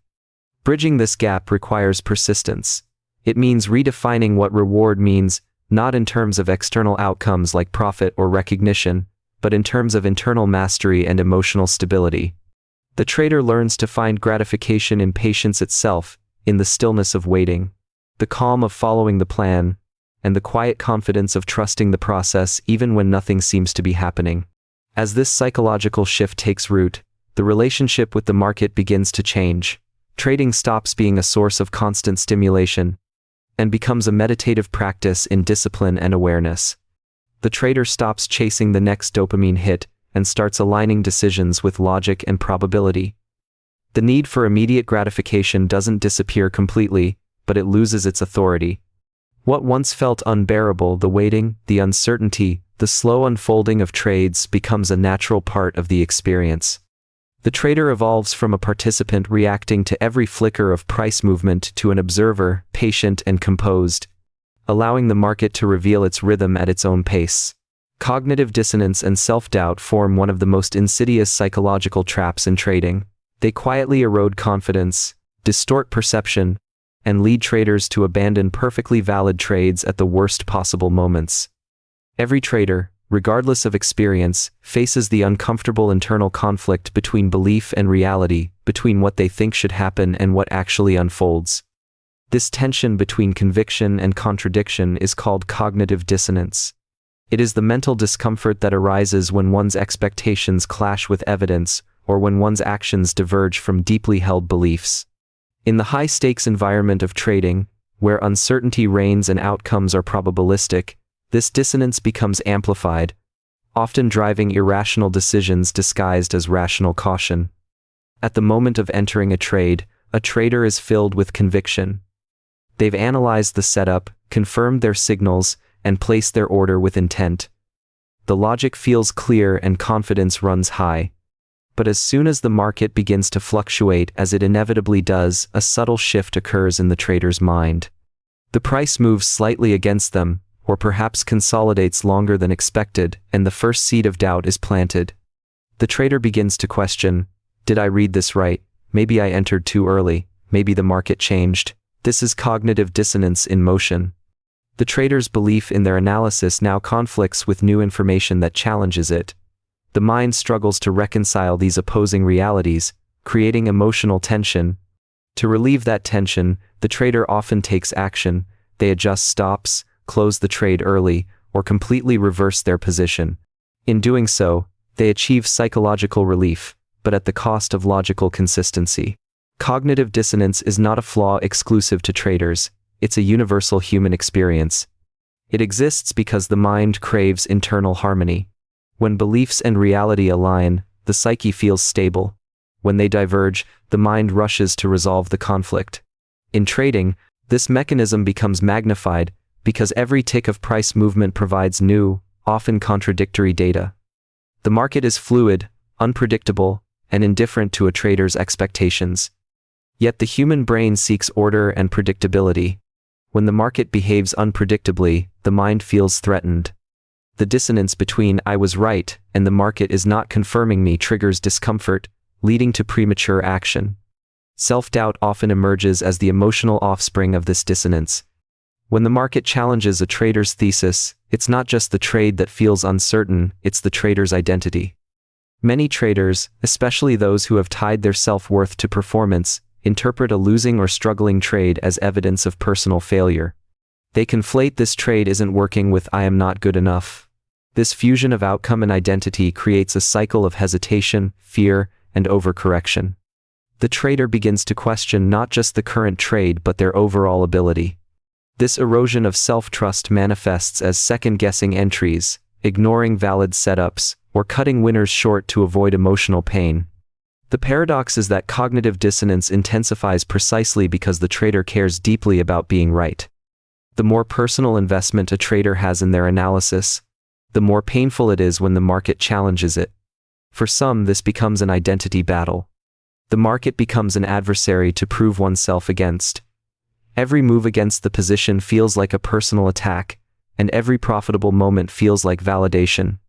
Bridging this gap requires persistence. It means redefining what reward means, not in terms of external outcomes like profit or recognition, but in terms of internal mastery and emotional stability. The trader learns to find gratification in patience itself, in the stillness of waiting, the calm of following the plan, and the quiet confidence of trusting the process even when nothing seems to be happening. As this psychological shift takes root, the relationship with the market begins to change. Trading stops being a source of constant stimulation and becomes a meditative practice in discipline and awareness. The trader stops chasing the next dopamine hit and starts aligning decisions with logic and probability. The need for immediate gratification doesn't disappear completely, but it loses its authority. What once felt unbearable, the waiting, the uncertainty, the slow unfolding of trades, becomes a natural part of the experience. The trader evolves from a participant reacting to every flicker of price movement to an observer, patient and composed, allowing the market to reveal its rhythm at its own pace. Cognitive dissonance and self-doubt form one of the most insidious psychological traps in trading. They quietly erode confidence, distort perception, and lead traders to abandon perfectly valid trades at the worst possible moments. Every trader, regardless of experience, faces the uncomfortable internal conflict between belief and reality, between what they think should happen and what actually unfolds. This tension between conviction and contradiction is called cognitive dissonance. It is the mental discomfort that arises when one's expectations clash with evidence, or when one's actions diverge from deeply held beliefs. In the high-stakes environment of trading, where uncertainty reigns and outcomes are probabilistic, this dissonance becomes amplified, often driving irrational decisions disguised as rational caution. At the moment of entering a trade, a trader is filled with conviction. They've analyzed the setup, confirmed their signals, and placed their order with intent. The logic feels clear and confidence runs high. But as soon as the market begins to fluctuate, as it inevitably does, a subtle shift occurs in the trader's mind. The price moves slightly against them, or perhaps consolidates longer than expected, and the first seed of doubt is planted. The trader begins to question, did I read this right? Maybe I entered too early, maybe the market changed. This is cognitive dissonance in motion. The trader's belief in their analysis now conflicts with new information that challenges it. The mind struggles to reconcile these opposing realities, creating emotional tension. To relieve that tension, the trader often takes action. They adjust stops, close the trade early, or completely reverse their position. In doing so, they achieve psychological relief, but at the cost of logical consistency. Cognitive dissonance is not a flaw exclusive to traders, it's a universal human experience. It exists because the mind craves internal harmony. When beliefs and reality align, the psyche feels stable. When they diverge, the mind rushes to resolve the conflict. In trading, this mechanism becomes magnified because every tick of price movement provides new, often contradictory data. The market is fluid, unpredictable, and indifferent to a trader's expectations. Yet the human brain seeks order and predictability. When the market behaves unpredictably, the mind feels threatened. The dissonance between I was right and the market is not confirming me triggers discomfort, leading to premature action. Self-doubt often emerges as the emotional offspring of this dissonance. When the market challenges a trader's thesis, it's not just the trade that feels uncertain, it's the trader's identity. Many traders, especially those who have tied their self-worth to performance, interpret a losing or struggling trade as evidence of personal failure. They conflate this trade isn't working with I am not good enough. This fusion of outcome and identity creates a cycle of hesitation, fear, and overcorrection. The trader begins to question not just the current trade but their overall ability. This erosion of self-trust manifests as second-guessing entries, ignoring valid setups, or cutting winners short to avoid emotional pain. The paradox is that cognitive dissonance intensifies precisely because the trader cares deeply about being right. The more personal investment a trader has in their analysis, the more painful it is when the market challenges it. For some, this becomes an identity battle. The market becomes an adversary to prove oneself against. Every move against the position feels like a personal attack, and every profitable moment feels like validation.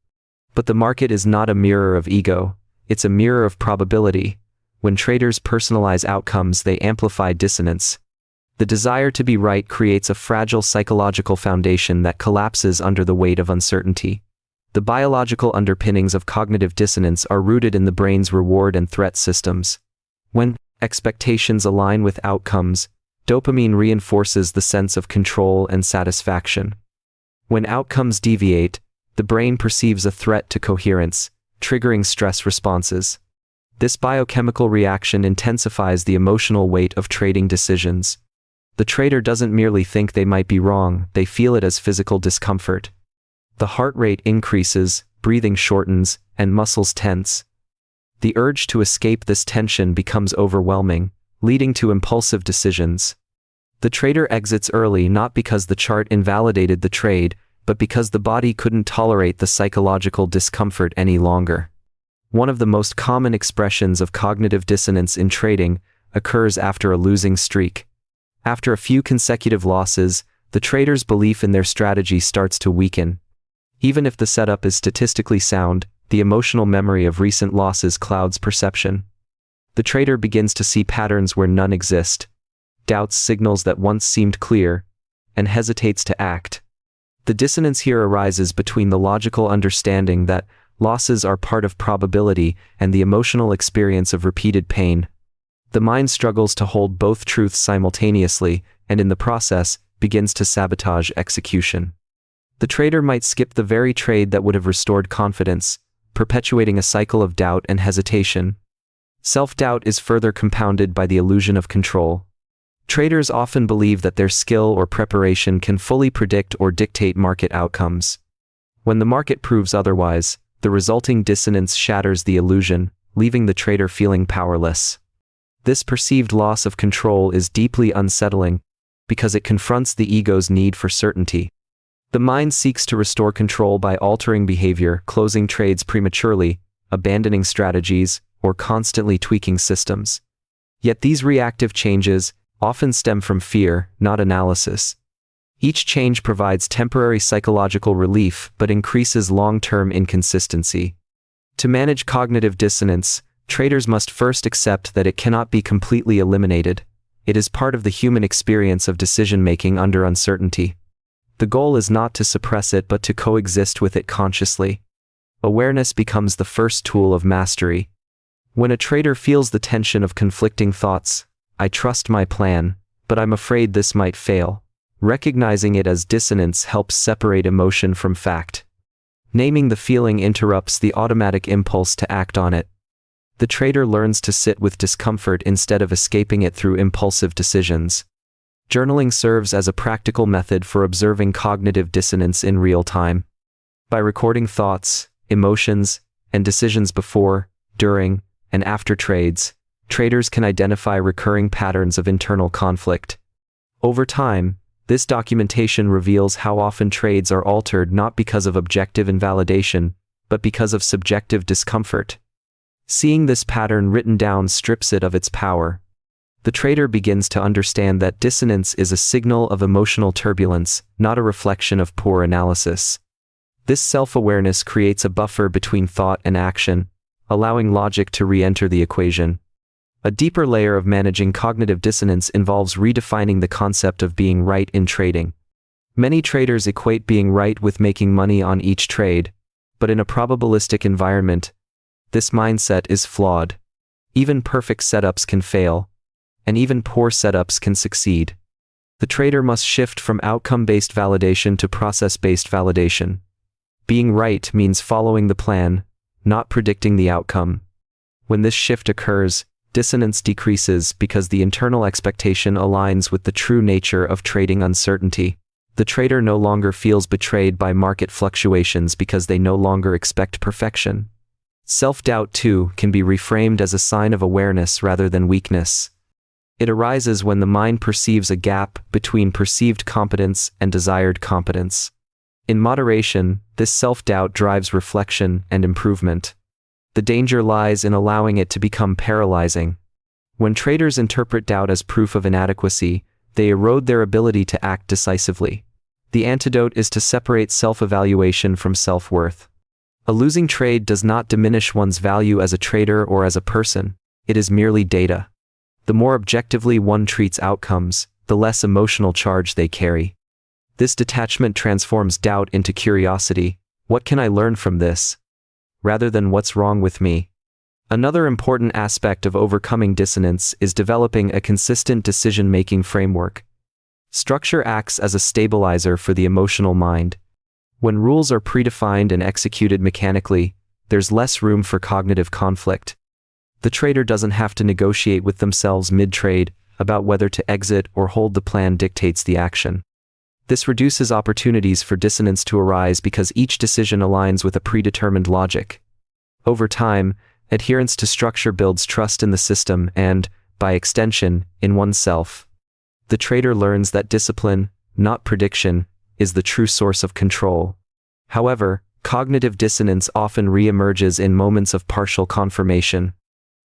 But the market is not a mirror of ego, it's a mirror of probability. When traders personalize outcomes, they amplify dissonance. The desire to be right creates a fragile psychological foundation that collapses under the weight of uncertainty. The biological underpinnings of cognitive dissonance are rooted in the brain's reward and threat systems. When expectations align with outcomes, dopamine reinforces the sense of control and satisfaction. When outcomes deviate, the brain perceives a threat to coherence, triggering stress responses. This biochemical reaction intensifies the emotional weight of trading decisions. The trader doesn't merely think they might be wrong, they feel it as physical discomfort. The heart rate increases, breathing shortens, and muscles tense. The urge to escape this tension becomes overwhelming, leading to impulsive decisions. The trader exits early not because the chart invalidated the trade, but because the body couldn't tolerate the psychological discomfort any longer. One of the most common expressions of cognitive dissonance in trading occurs after a losing streak. After a few consecutive losses, the trader's belief in their strategy starts to weaken. Even if the setup is statistically sound, the emotional memory of recent losses clouds perception. The trader begins to see patterns where none exist, doubts signals that once seemed clear, and hesitates to act. The dissonance here arises between the logical understanding that losses are part of probability and the emotional experience of repeated pain. The mind struggles to hold both truths simultaneously, and in the process, begins to sabotage execution. The trader might skip the very trade that would have restored confidence, perpetuating a cycle of doubt and hesitation. Self-doubt is further compounded by the illusion of control. Traders often believe that their skill or preparation can fully predict or dictate market outcomes. When the market proves otherwise, the resulting dissonance shatters the illusion, leaving the trader feeling powerless. This perceived loss of control is deeply unsettling, because it confronts the ego's need for certainty. The mind seeks to restore control by altering behavior, closing trades prematurely, abandoning strategies, or constantly tweaking systems. Yet these reactive changes often stem from fear, not analysis. Each change provides temporary psychological relief but increases long-term inconsistency. To manage cognitive dissonance, traders must first accept that it cannot be completely eliminated. It is part of the human experience of decision-making under uncertainty. The goal is not to suppress it but to coexist with it consciously. Awareness becomes the first tool of mastery. When a trader feels the tension of conflicting thoughts, "I trust my plan, but I'm afraid this might fail," recognizing it as dissonance helps separate emotion from fact. Naming the feeling interrupts the automatic impulse to act on it. The trader learns to sit with discomfort instead of escaping it through impulsive decisions. Journaling serves as a practical method for observing cognitive dissonance in real time. By recording thoughts, emotions, and decisions before, during, and after trades, traders can identify recurring patterns of internal conflict. Over time, this documentation reveals how often trades are altered not because of objective invalidation, but because of subjective discomfort. Seeing this pattern written down strips it of its power. The trader begins to understand that dissonance is a signal of emotional turbulence, not a reflection of poor analysis. This self-awareness creates a buffer between thought and action, allowing logic to re-enter the equation. A deeper layer of managing cognitive dissonance involves redefining the concept of being right in trading. Many traders equate being right with making money on each trade, but in a probabilistic environment, this mindset is flawed. Even perfect setups can fail, and even poor setups can succeed. The trader must shift from outcome-based validation to process-based validation. Being right means following the plan, not predicting the outcome. When this shift occurs, dissonance decreases because the internal expectation aligns with the true nature of trading uncertainty. The trader no longer feels betrayed by market fluctuations because they no longer expect perfection. Self-doubt, too, can be reframed as a sign of awareness rather than weakness. It arises when the mind perceives a gap between perceived competence and desired competence. In moderation, this self-doubt drives reflection and improvement. The danger lies in allowing it to become paralyzing. When traders interpret doubt as proof of inadequacy, they erode their ability to act decisively. The antidote is to separate self-evaluation from self-worth. A losing trade does not diminish one's value as a trader or as a person, it is merely data. The more objectively one treats outcomes, the less emotional charge they carry. This detachment transforms doubt into curiosity. What can I learn from this? Rather than what's wrong with me. Another important aspect of overcoming dissonance is developing a consistent decision-making framework. Structure acts as a stabilizer for the emotional mind. When rules are predefined and executed mechanically, there's less room for cognitive conflict. The trader doesn't have to negotiate with themselves mid-trade about whether to exit or hold. The plan dictates the action. This reduces opportunities for dissonance to arise because each decision aligns with a predetermined logic. Over time, adherence to structure builds trust in the system and, by extension, in oneself. The trader learns that discipline, not prediction, is the true source of control. However, cognitive dissonance often re-emerges in moments of partial confirmation.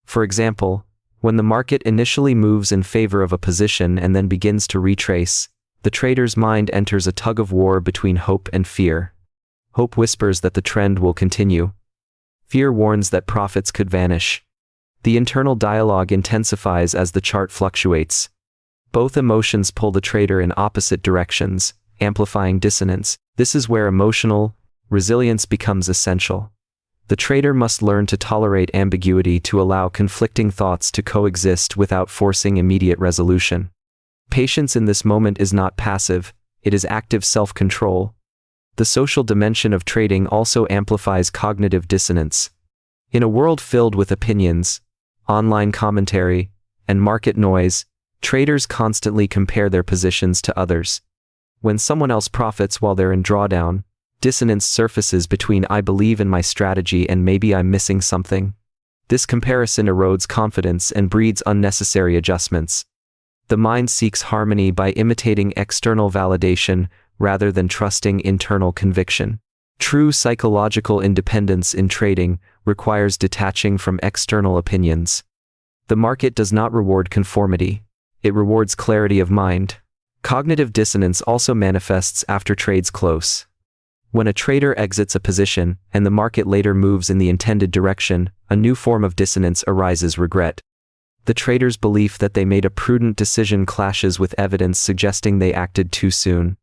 For example, when the market initially moves in favor of a position and then begins to retrace, the trader's mind enters a tug-of-war between hope and fear. Hope whispers that the trend will continue. Fear warns that profits could vanish. The internal dialogue intensifies as the chart fluctuates. Both emotions pull the trader in opposite directions, amplifying dissonance. This is where emotional resilience becomes essential. The trader must learn to tolerate ambiguity to allow conflicting thoughts to coexist without forcing immediate resolution. Patience in this moment is not passive, it is active self-control. The social dimension of trading also amplifies cognitive dissonance. In a world filled with opinions, online commentary, and market noise, traders constantly compare their positions to others. When someone else profits while they're in drawdown, dissonance surfaces between "I believe in my strategy" and "maybe I'm missing something." This comparison erodes confidence and breeds unnecessary adjustments. The mind seeks harmony by imitating external validation rather than trusting internal conviction. True psychological independence in trading requires detaching from external opinions. The market does not reward conformity. It rewards clarity of mind. Cognitive dissonance also manifests after trades close. When a trader exits a position, and the market later moves in the intended direction, a new form of dissonance arises: regret. The trader's belief that they made a prudent decision clashes with evidence suggesting they acted too soon.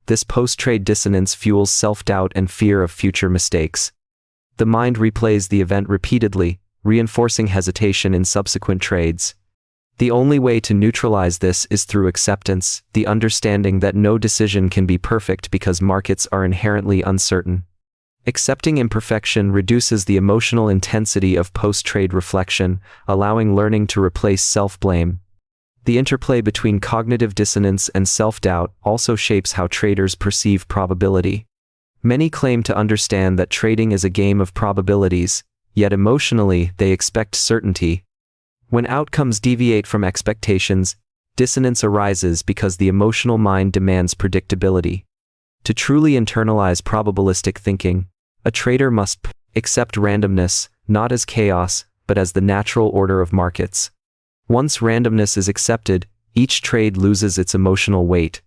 This post-trade dissonance fuels self-doubt and fear of future mistakes. The mind replays the event repeatedly, reinforcing hesitation in subsequent trades. The only way to neutralize this is through acceptance, the understanding that no decision can be perfect because markets are inherently uncertain. Accepting imperfection reduces the emotional intensity of post-trade reflection, allowing learning to replace self-blame. The interplay between cognitive dissonance and self-doubt also shapes how traders perceive probability. Many claim to understand that trading is a game of probabilities, yet emotionally they expect certainty. When outcomes deviate from expectations, dissonance arises because the emotional mind demands predictability. To truly internalize probabilistic thinking, a trader must accept randomness, not as chaos, but as the natural order of markets. Once randomness is accepted, each trade loses its emotional weight.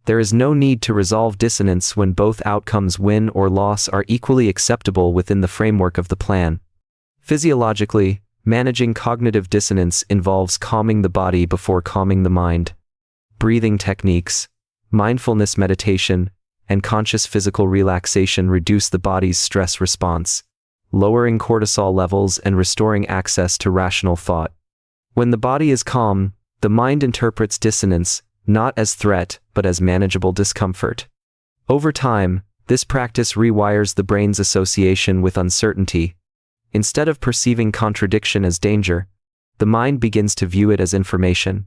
There is no need to resolve dissonance when both outcomes, win or loss, are equally acceptable within the framework of the plan. Physiologically, managing cognitive dissonance involves calming the body before calming the mind. Breathing techniques, mindfulness meditation, and conscious physical relaxation reduce the body's stress response, lowering cortisol levels and restoring access to rational thought. When the body is calm, the mind interprets dissonance, not as threat, but as manageable discomfort. Over time, this practice rewires the brain's association with uncertainty. Instead of perceiving contradiction as danger, the mind begins to view it as information.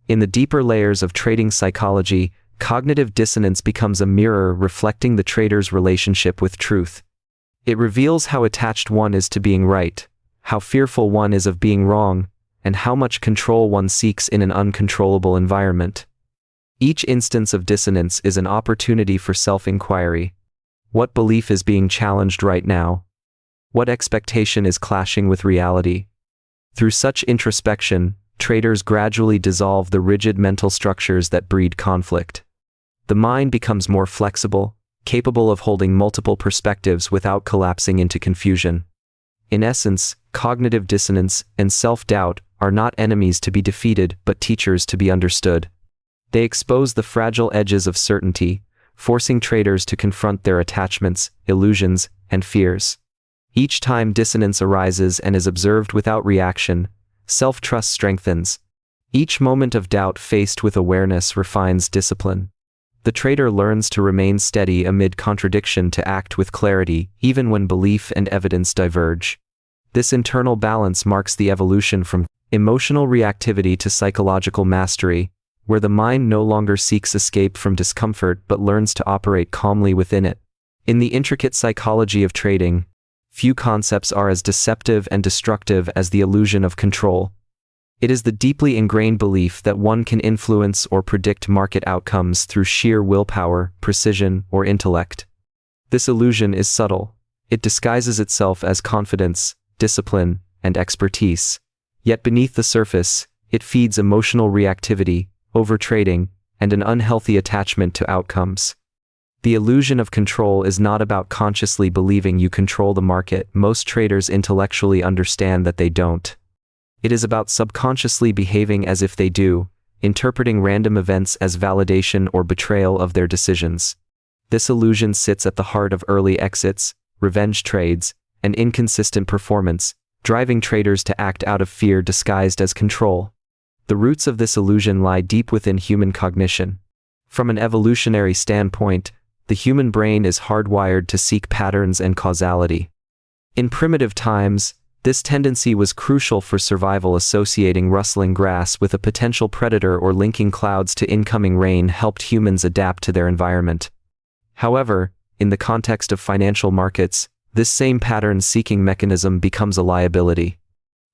In the deeper layers of trading psychology, cognitive dissonance becomes a mirror reflecting the trader's relationship with truth. It reveals how attached one is to being right, how fearful one is of being wrong, and how much control one seeks in an uncontrollable environment. Each instance of dissonance is an opportunity for self-inquiry. What belief is being challenged right now? What expectation is clashing with reality? Through such introspection, traders gradually dissolve the rigid mental structures that breed conflict. The mind becomes more flexible, capable of holding multiple perspectives without collapsing into confusion. In essence, cognitive dissonance and self-doubt are not enemies to be defeated but teachers to be understood. They expose the fragile edges of certainty, forcing traders to confront their attachments, illusions, and fears. Each time dissonance arises and is observed without reaction, self-trust strengthens. Each moment of doubt faced with awareness refines discipline. The trader learns to remain steady amid contradiction, to act with clarity even when belief and evidence diverge. This internal balance marks the evolution from emotional reactivity to psychological mastery, where the mind no longer seeks escape from discomfort but learns to operate calmly within it. In the intricate psychology of trading, few concepts are as deceptive and destructive as the illusion of control. It is the deeply ingrained belief that one can influence or predict market outcomes through sheer willpower, precision, or intellect. This illusion is subtle. It disguises itself as confidence, discipline, and expertise. Yet beneath the surface, it feeds emotional reactivity, overtrading, and an unhealthy attachment to outcomes. The illusion of control is not about consciously believing you control the market. Most traders intellectually understand that they don't. It is about subconsciously behaving as if they do, interpreting random events as validation or betrayal of their decisions. This illusion sits at the heart of early exits, revenge trades, and inconsistent performance, driving traders to act out of fear disguised as control. The roots of this illusion lie deep within human cognition. From an evolutionary standpoint, the human brain is hardwired to seek patterns and causality. In primitive times, this tendency was crucial for survival. Associating rustling grass with a potential predator or linking clouds to incoming rain helped humans adapt to their environment. However, in the context of financial markets, this same pattern-seeking mechanism becomes a liability.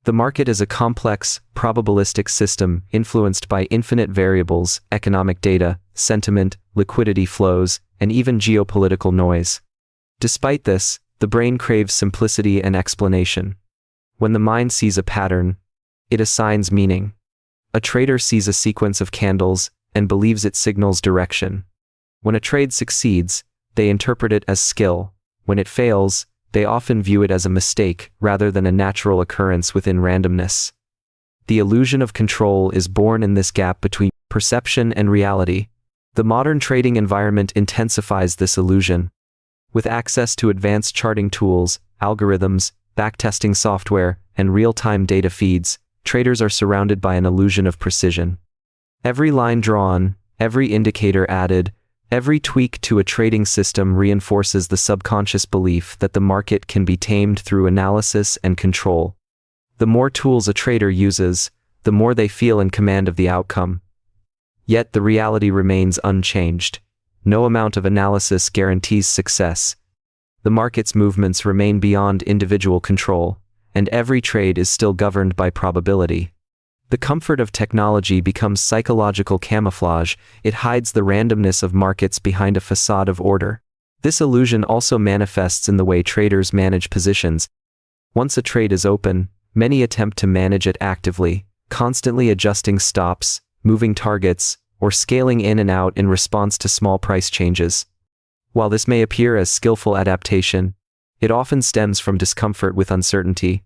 The market is a complex, probabilistic system influenced by infinite variables: economic data, sentiment, liquidity flows, and even geopolitical noise. Despite this, The brain craves simplicity and explanation. When the mind sees a pattern, it assigns meaning. A trader sees a sequence of candles and believes it signals direction. When a trade succeeds, they interpret it as skill. When it fails, they often view it as a mistake rather than a natural occurrence within randomness. The illusion of control is born in this gap between perception and reality. The modern trading environment intensifies this illusion. With access to advanced charting tools, algorithms, backtesting software, and real-time data feeds, traders are surrounded by an illusion of precision. Every line drawn, every indicator added, every tweak to a trading system reinforces the subconscious belief that the market can be tamed through analysis and control. The more tools a trader uses, the more they feel in command of the outcome. Yet the reality remains unchanged. No amount of analysis guarantees success. The market's movements remain beyond individual control, and every trade is still governed by probability. The comfort of technology becomes psychological camouflage. It hides the randomness of markets behind a facade of order. This illusion also manifests in the way traders manage positions. Once a trade is open, many attempt to manage it actively, constantly adjusting stops, moving targets, or scaling in and out in response to small price changes. While this may appear as skillful adaptation, it often stems from discomfort with uncertainty.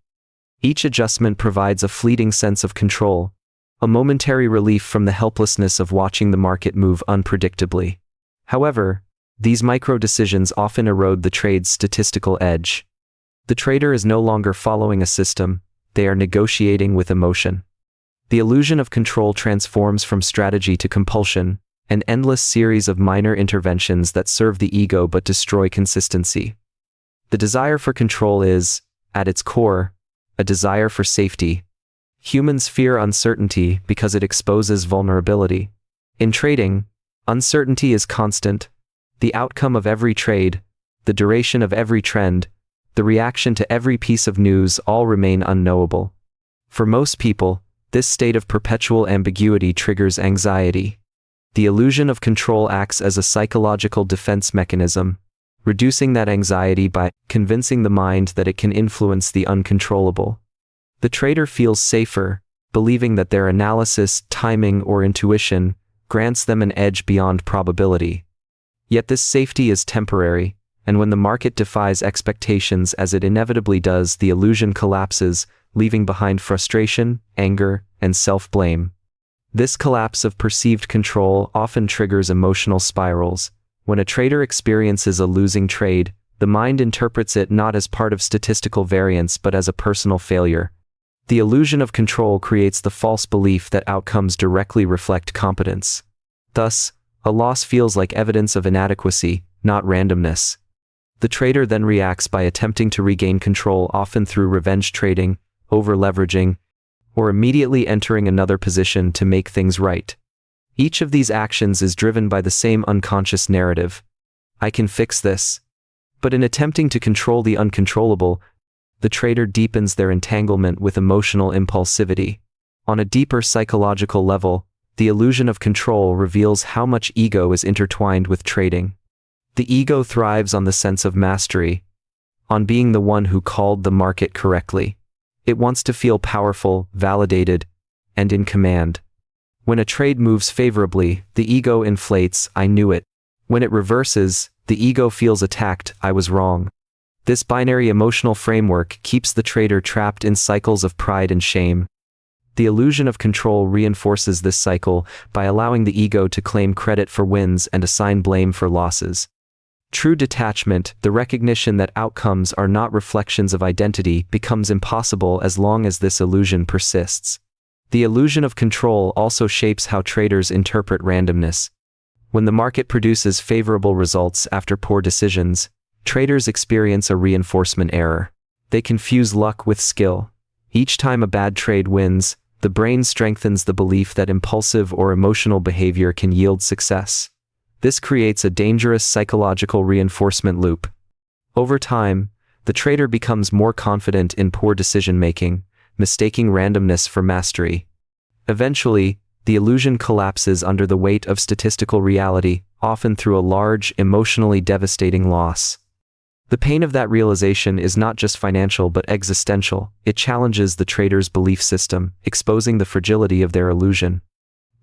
Each adjustment provides a fleeting sense of control, a momentary relief from the helplessness of watching the market move unpredictably. However, these micro-decisions often erode the trade's statistical edge. The trader is no longer following a system, they are negotiating with emotion. The illusion of control transforms from strategy to compulsion, an endless series of minor interventions that serve the ego but destroy consistency. The desire for control is, at its core, a desire for safety. Humans fear uncertainty because it exposes vulnerability. In trading, uncertainty is constant. The outcome of every trade, the duration of every trend, the reaction to every piece of news all remain unknowable. For most people, this state of perpetual ambiguity triggers anxiety. The illusion of control acts as a psychological defense mechanism, reducing that anxiety by convincing the mind that it can influence the uncontrollable. The trader feels safer, believing that their analysis, timing, or intuition grants them an edge beyond probability. Yet this safety is temporary, and when the market defies expectations as it inevitably does, the illusion collapses, leaving behind frustration, anger, and self-blame. This collapse of perceived control often triggers emotional spirals. When a trader experiences a losing trade, the mind interprets it not as part of statistical variance but as a personal failure. The illusion of control creates the false belief that outcomes directly reflect competence. Thus, a loss feels like evidence of inadequacy, not randomness. The trader then reacts by attempting to regain control, often through revenge trading, over-leveraging, or immediately entering another position to make things right. Each of these actions is driven by the same unconscious narrative: I can fix this. But in attempting to control the uncontrollable, the trader deepens their entanglement with emotional impulsivity. On a deeper psychological level, the illusion of control reveals how much ego is intertwined with trading. The ego thrives on the sense of mastery, on being the one who called the market correctly. It wants to feel powerful, validated, and in command. When a trade moves favorably, the ego inflates, I knew it. When it reverses, the ego feels attacked, I was wrong. This binary emotional framework keeps the trader trapped in cycles of pride and shame. The illusion of control reinforces this cycle by allowing the ego to claim credit for wins and assign blame for losses. True detachment, the recognition that outcomes are not reflections of identity, becomes impossible as long as this illusion persists. The illusion of control also shapes how traders interpret randomness. When the market produces favorable results after poor decisions, traders experience a reinforcement error. They confuse luck with skill. Each time a bad trade wins, the brain strengthens the belief that impulsive or emotional behavior can yield success. This creates a dangerous psychological reinforcement loop. Over time, the trader becomes more confident in poor decision-making, mistaking randomness for mastery. Eventually, the illusion collapses under the weight of statistical reality, often through a large, emotionally devastating loss. The pain of that realization is not just financial but existential. It challenges the trader's belief system, exposing the fragility of their illusion.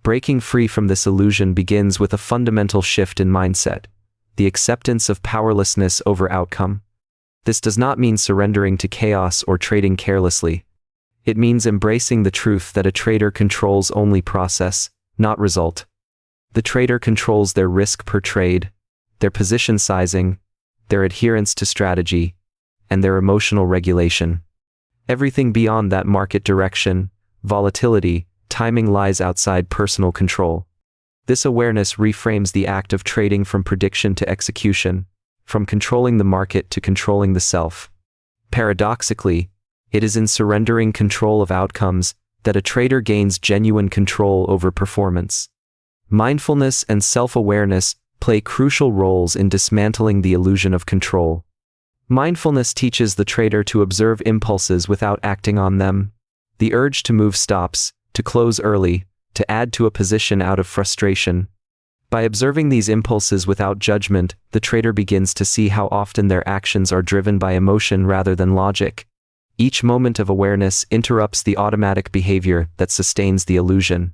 Breaking free from this illusion begins with a fundamental shift in mindset, the acceptance of powerlessness over outcome. This does not mean surrendering to chaos or trading carelessly. It means embracing the truth that a trader controls only process, not result. The trader controls their risk per trade, their position sizing, their adherence to strategy, and their emotional regulation. Everything beyond that market direction, volatility, timing lies outside personal control. This awareness reframes the act of trading from prediction to execution, from controlling the market to controlling the self. Paradoxically, it is in surrendering control of outcomes that a trader gains genuine control over performance. Mindfulness and self-awareness play crucial roles in dismantling the illusion of control. Mindfulness teaches the trader to observe impulses without acting on them. The urge to move stops, to close early, to add to a position out of frustration. By observing these impulses without judgment, the trader begins to see how often their actions are driven by emotion rather than logic. Each moment of awareness interrupts the automatic behavior that sustains the illusion.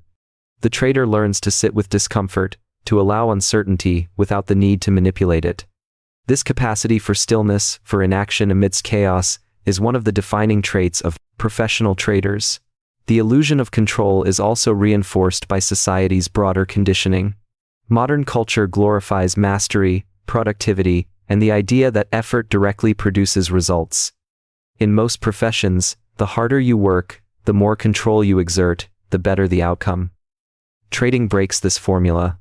The trader learns to sit with discomfort, to allow uncertainty without the need to manipulate it. This capacity for stillness, for inaction amidst chaos, is one of the defining traits of professional traders. The illusion of control is also reinforced by society's broader conditioning. Modern culture glorifies mastery, productivity, and the idea that effort directly produces results. In most professions, the harder you work, the more control you exert, the better the outcome. Trading breaks this formula.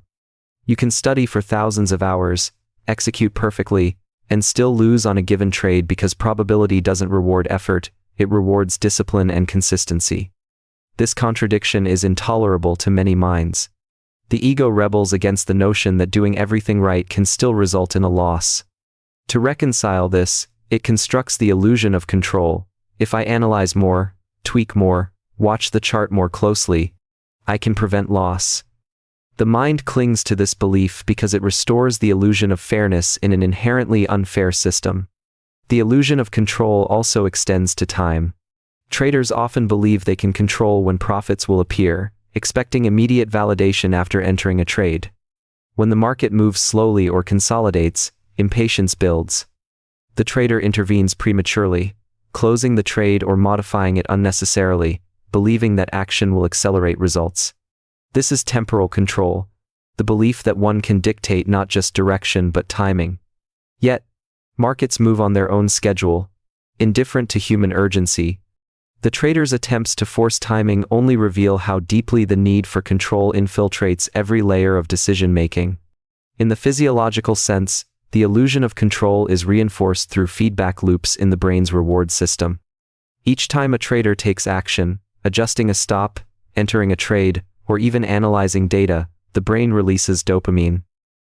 You can study for thousands of hours, execute perfectly, and still lose on a given trade because probability doesn't reward effort, it rewards discipline and consistency. This contradiction is intolerable to many minds. The ego rebels against the notion that doing everything right can still result in a loss. To reconcile this, it constructs the illusion of control. If I analyze more, tweak more, watch the chart more closely, I can prevent loss. The mind clings to this belief because it restores the illusion of fairness in an inherently unfair system. The illusion of control also extends to time. Traders often believe they can control when profits will appear, expecting immediate validation after entering a trade. When the market moves slowly or consolidates, impatience builds. The trader intervenes prematurely, closing the trade or modifying it unnecessarily, believing that action will accelerate results. This is temporal control, the belief that one can dictate not just direction but timing. Yet, markets move on their own schedule, indifferent to human urgency. The trader's attempts to force timing only reveal how deeply the need for control infiltrates every layer of decision-making. In the physiological sense, the illusion of control is reinforced through feedback loops in the brain's reward system. Each time a trader takes action, adjusting a stop, entering a trade, or even analyzing data, the brain releases dopamine.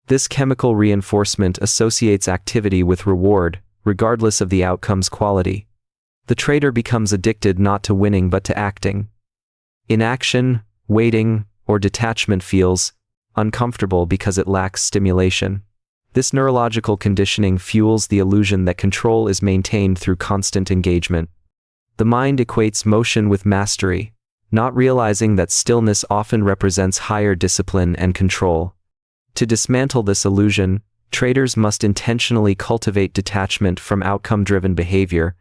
This chemical reinforcement associates activity with reward, regardless of the outcome's quality. The trader becomes addicted not to winning but to acting. Inaction, waiting, or detachment feels uncomfortable because it lacks stimulation. This neurological conditioning fuels the illusion that control is maintained through constant engagement. The mind equates motion with mastery, not realizing that stillness often represents higher discipline and control. To dismantle this illusion, traders must intentionally cultivate detachment from outcome-driven behavior.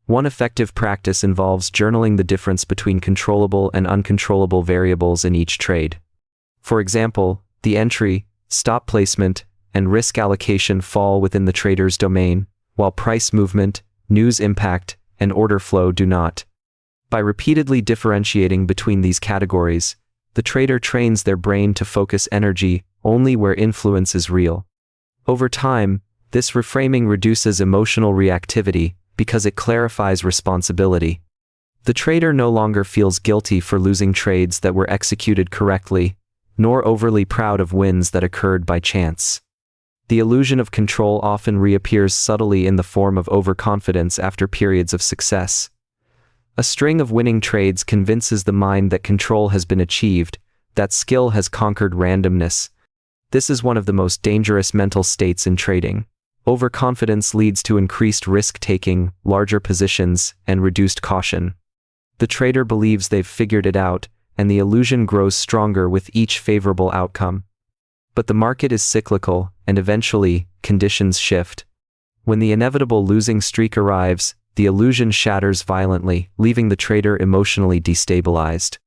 One effective practice involves journaling the difference between controllable and uncontrollable variables in each trade. For example, the entry, stop placement, and risk allocation fall within the trader's domain, while price movement, news impact, and order flow do not. By repeatedly differentiating between these categories, the trader trains their brain to focus energy only where influence is real. Over time, this reframing reduces emotional reactivity because it clarifies responsibility. The trader no longer feels guilty for losing trades that were executed correctly, nor overly proud of wins that occurred by chance. The illusion of control often reappears subtly in the form of overconfidence after periods of success. A string of winning trades convinces the mind that control has been achieved, that skill has conquered randomness. This is one of the most dangerous mental states in trading. Overconfidence leads to increased risk-taking, larger positions, and reduced caution. The trader believes they've figured it out, and the illusion grows stronger with each favorable outcome. But the market is cyclical, and eventually, conditions shift. When the inevitable losing streak arrives, the illusion shatters violently, leaving the trader emotionally destabilized.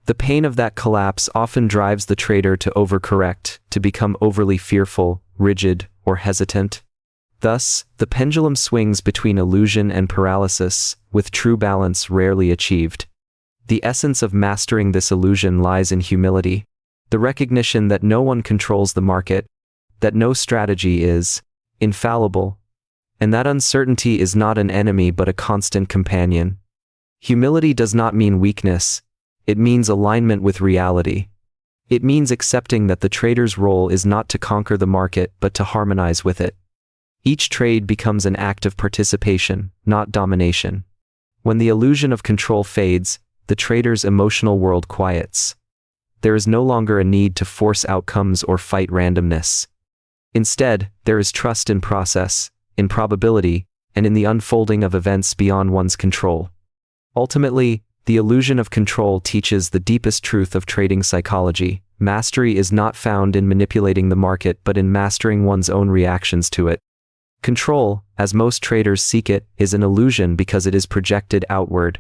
The pain of that collapse often drives the trader to overcorrect, to become overly fearful, rigid, or hesitant. Thus, the pendulum swings between illusion and paralysis, with true balance rarely achieved. The essence of mastering this illusion lies in humility, the recognition that no one controls the market, that no strategy is infallible, and that uncertainty is not an enemy but a constant companion. Humility does not mean weakness, it means alignment with reality. It means accepting that the trader's role is not to conquer the market but to harmonize with it. Each trade becomes an act of participation, not domination. When the illusion of control fades, the trader's emotional world quiets. There is no longer a need to force outcomes or fight randomness. Instead, there is trust in process, in probability, and in the unfolding of events beyond one's control. Ultimately, the illusion of control teaches the deepest truth of trading psychology. Mastery is not found in manipulating the market but in mastering one's own reactions to it. Control, as most traders seek it, is an illusion because it is projected outward.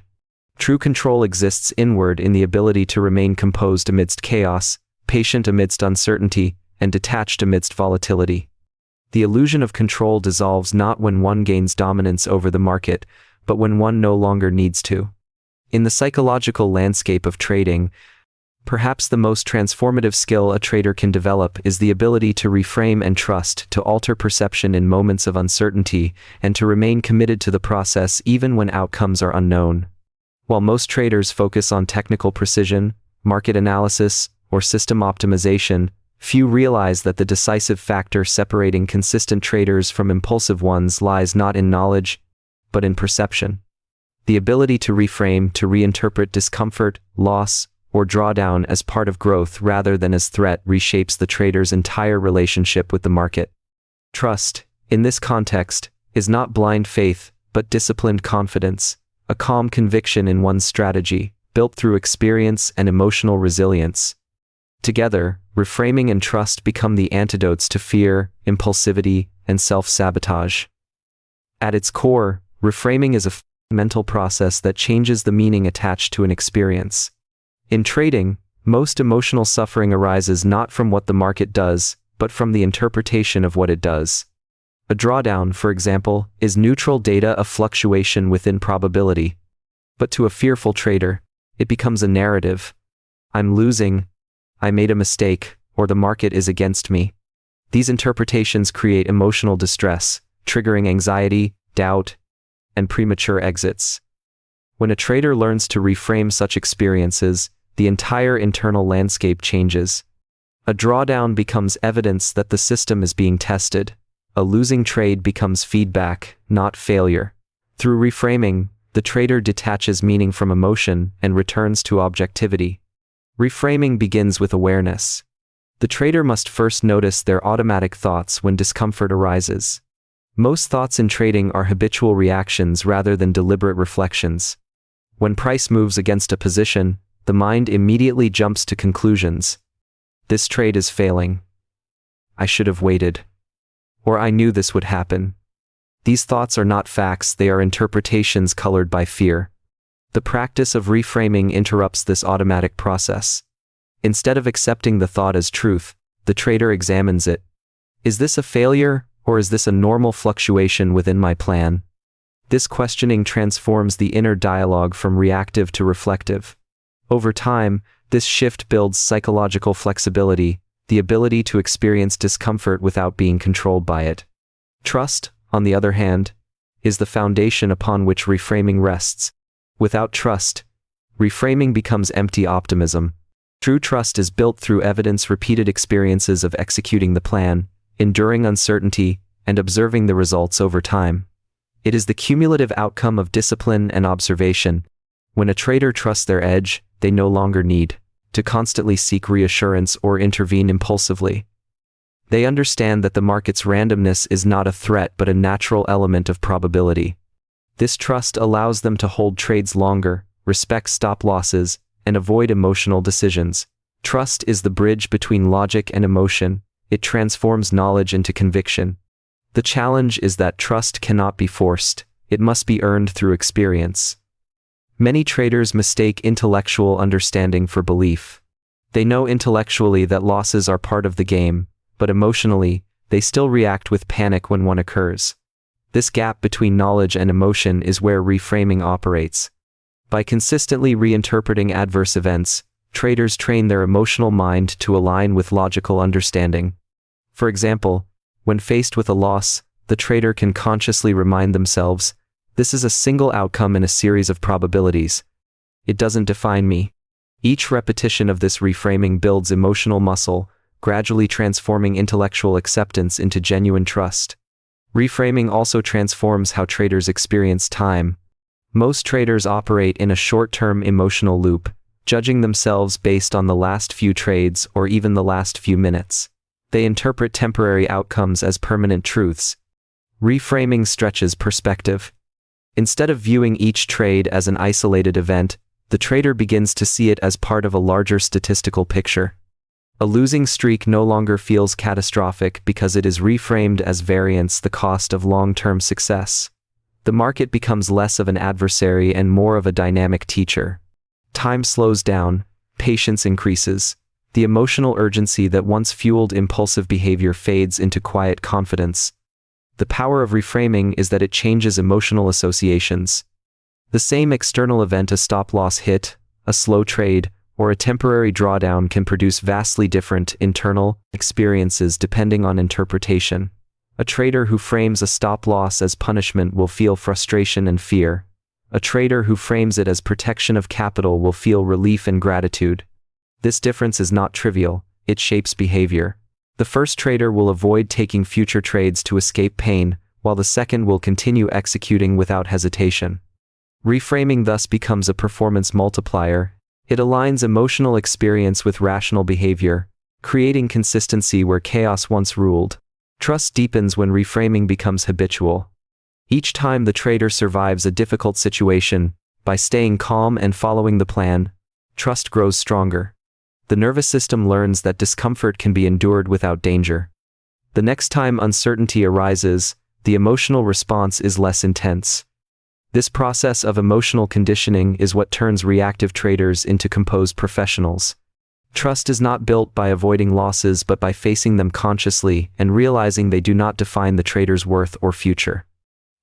True control exists inward in the ability to remain composed amidst chaos, patient amidst uncertainty, and detached amidst volatility. The illusion of control dissolves not when one gains dominance over the market, but when one no longer needs to. In the psychological landscape of trading, perhaps the most transformative skill a trader can develop is the ability to reframe and trust, to alter perception in moments of uncertainty, and to remain committed to the process even when outcomes are unknown. While most traders focus on technical precision, market analysis, or system optimization, few realize that the decisive factor separating consistent traders from impulsive ones lies not in knowledge, but in perception. The ability to reframe, to reinterpret discomfort, loss, or drawdown as part of growth rather than as threat reshapes the trader's entire relationship with the market. Trust, in this context, is not blind faith, but disciplined confidence, a calm conviction in one's strategy, built through experience and emotional resilience. Together, reframing and trust become the antidotes to fear, impulsivity, and self-sabotage. At its core, reframing is a mental process that changes the meaning attached to an experience. In trading, most emotional suffering arises not from what the market does, but from the interpretation of what it does. A drawdown, for example, is neutral data of fluctuation within probability. But to a fearful trader, it becomes a narrative. I'm losing, I made a mistake, or the market is against me. These interpretations create emotional distress, triggering anxiety, doubt, and premature exits. When a trader learns to reframe such experiences, the entire internal landscape changes. A drawdown becomes evidence that the system is being tested. A losing trade becomes feedback, not failure. Through reframing, the trader detaches meaning from emotion and returns to objectivity. Reframing begins with awareness. The trader must first notice their automatic thoughts when discomfort arises. Most thoughts in trading are habitual reactions rather than deliberate reflections. When price moves against a position, the mind immediately jumps to conclusions. This trade is failing. I should have waited. Or I knew this would happen. These thoughts are not facts, they are interpretations colored by fear. The practice of reframing interrupts this automatic process. Instead of accepting the thought as truth, the trader examines it. Is this a failure, or is this a normal fluctuation within my plan? This questioning transforms the inner dialogue from reactive to reflective. Over time, this shift builds psychological flexibility, the ability to experience discomfort without being controlled by it. Trust, on the other hand, is the foundation upon which reframing rests. Without trust, reframing becomes empty optimism. True trust is built through evidence-repeated experiences of executing the plan, enduring uncertainty, and observing the results over time. It is the cumulative outcome of discipline and observation. When a trader trusts their edge, they no longer need to constantly seek reassurance or intervene impulsively. They understand that the market's randomness is not a threat but a natural element of probability. This trust allows them to hold trades longer, respect stop losses, and avoid emotional decisions. Trust is the bridge between logic and emotion. It transforms knowledge into conviction. The challenge is that trust cannot be forced. It must be earned through experience. Many traders mistake intellectual understanding for belief. They know intellectually that losses are part of the game, but emotionally, they still react with panic when one occurs. This gap between knowledge and emotion is where reframing operates. By consistently reinterpreting adverse events, traders train their emotional mind to align with logical understanding. For example, when faced with a loss, the trader can consciously remind themselves, "This is a single outcome in a series of probabilities. It doesn't define me." Each repetition of this reframing builds emotional muscle, gradually transforming intellectual acceptance into genuine trust. Reframing also transforms how traders experience time. Most traders operate in a short-term emotional loop, judging themselves based on the last few trades or even the last few minutes. They interpret temporary outcomes as permanent truths. Reframing stretches perspective. Instead of viewing each trade as an isolated event, the trader begins to see it as part of a larger statistical picture. A losing streak no longer feels catastrophic because it is reframed as variance, the cost of long-term success. The market becomes less of an adversary and more of a dynamic teacher. Time slows down, patience increases. The emotional urgency that once fueled impulsive behavior fades into quiet confidence. The power of reframing is that it changes emotional associations. The same external event, a stop-loss hit, a slow trade, or a temporary drawdown, can produce vastly different internal experiences depending on interpretation. A trader who frames a stop-loss as punishment will feel frustration and fear. A trader who frames it as protection of capital will feel relief and gratitude. This difference is not trivial, it shapes behavior. The first trader will avoid taking future trades to escape pain, while the second will continue executing without hesitation. Reframing thus becomes a performance multiplier. It aligns emotional experience with rational behavior, creating consistency where chaos once ruled. Trust deepens when reframing becomes habitual. Each time the trader survives a difficult situation, by staying calm and following the plan, trust grows stronger. The nervous system learns that discomfort can be endured without danger. The next time uncertainty arises, the emotional response is less intense. This process of emotional conditioning is what turns reactive traders into composed professionals. Trust is not built by avoiding losses but by facing them consciously and realizing they do not define the trader's worth or future.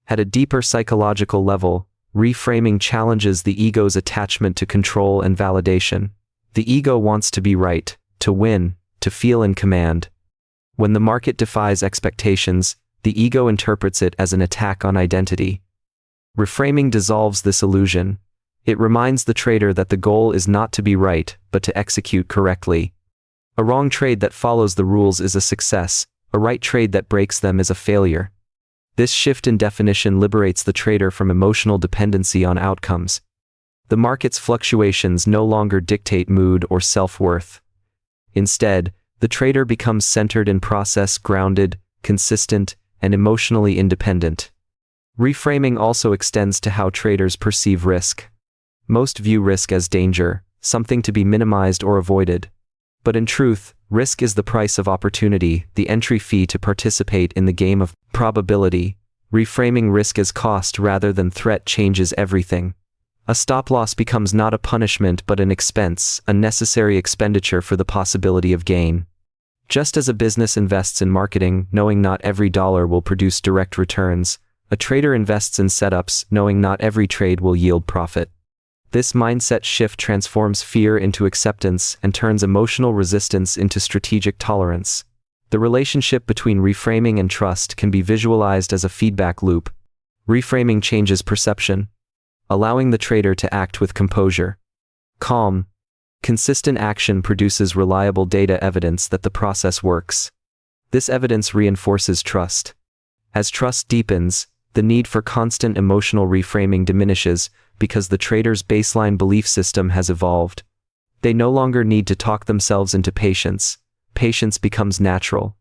At a deeper psychological level, reframing challenges the ego's attachment to control and validation. The ego wants to be right, to win, to feel in command. When the market defies expectations, the ego interprets it as an attack on identity. Reframing dissolves this illusion. It reminds the trader that the goal is not to be right, but to execute correctly. A wrong trade that follows the rules is a success, a right trade that breaks them is a failure. This shift in definition liberates the trader from emotional dependency on outcomes. The market's fluctuations no longer dictate mood or self-worth. Instead, the trader becomes centered in process, grounded, consistent, and emotionally independent. Reframing also extends to how traders perceive risk. Most view risk as danger, something to be minimized or avoided. But in truth, risk is the price of opportunity, the entry fee to participate in the game of probability. Reframing risk as cost rather than threat changes everything. A stop-loss becomes not a punishment but an expense, a necessary expenditure for the possibility of gain. Just as a business invests in marketing, knowing not every dollar will produce direct returns, a trader invests in setups, knowing not every trade will yield profit. This mindset shift transforms fear into acceptance and turns emotional resistance into strategic tolerance. The relationship between reframing and trust can be visualized as a feedback loop. Reframing changes perception, allowing the trader to act with composure. Calm, consistent action produces reliable data evidence that the process works. This evidence reinforces trust. As trust deepens, the need for constant emotional reframing diminishes because the trader's baseline belief system has evolved. They no longer need to talk themselves into patience. Patience becomes natural.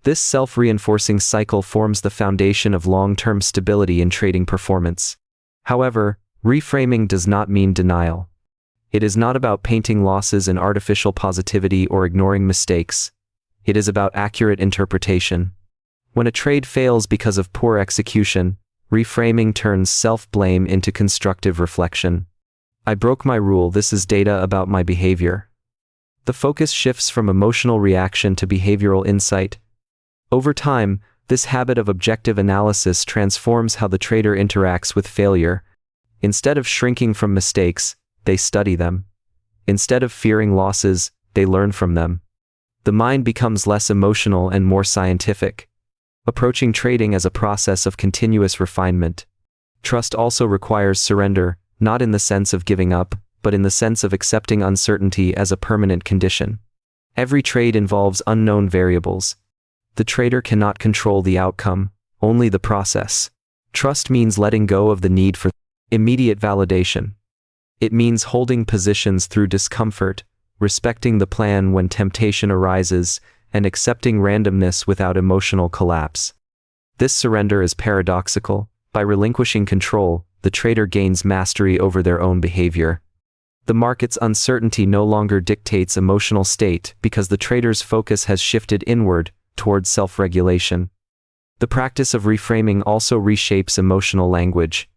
This self-reinforcing cycle forms the foundation of long-term stability in trading performance. However, reframing does not mean denial. It is not about painting losses in artificial positivity or ignoring mistakes. It is about accurate interpretation. When a trade fails because of poor execution, reframing turns self-blame into constructive reflection. I broke my rule. This is data about my behavior. The focus shifts from emotional reaction to behavioral insight. Over time, this habit of objective analysis transforms how the trader interacts with failure. Instead of shrinking from mistakes, they study them. Instead of fearing losses, they learn from them. The mind becomes less emotional and more scientific, approaching trading as a process of continuous refinement. Trust also requires surrender, not in the sense of giving up, but in the sense of accepting uncertainty as a permanent condition. Every trade involves unknown variables. The trader cannot control the outcome, only the process. Trust means letting go of the need for immediate validation. It means holding positions through discomfort, respecting the plan when temptation arises, and accepting randomness without emotional collapse. This surrender is paradoxical. By relinquishing control, the trader gains mastery over their own behavior. The market's uncertainty no longer dictates emotional state because the trader's focus has shifted inward, towards self-regulation. The practice of reframing also reshapes emotional language.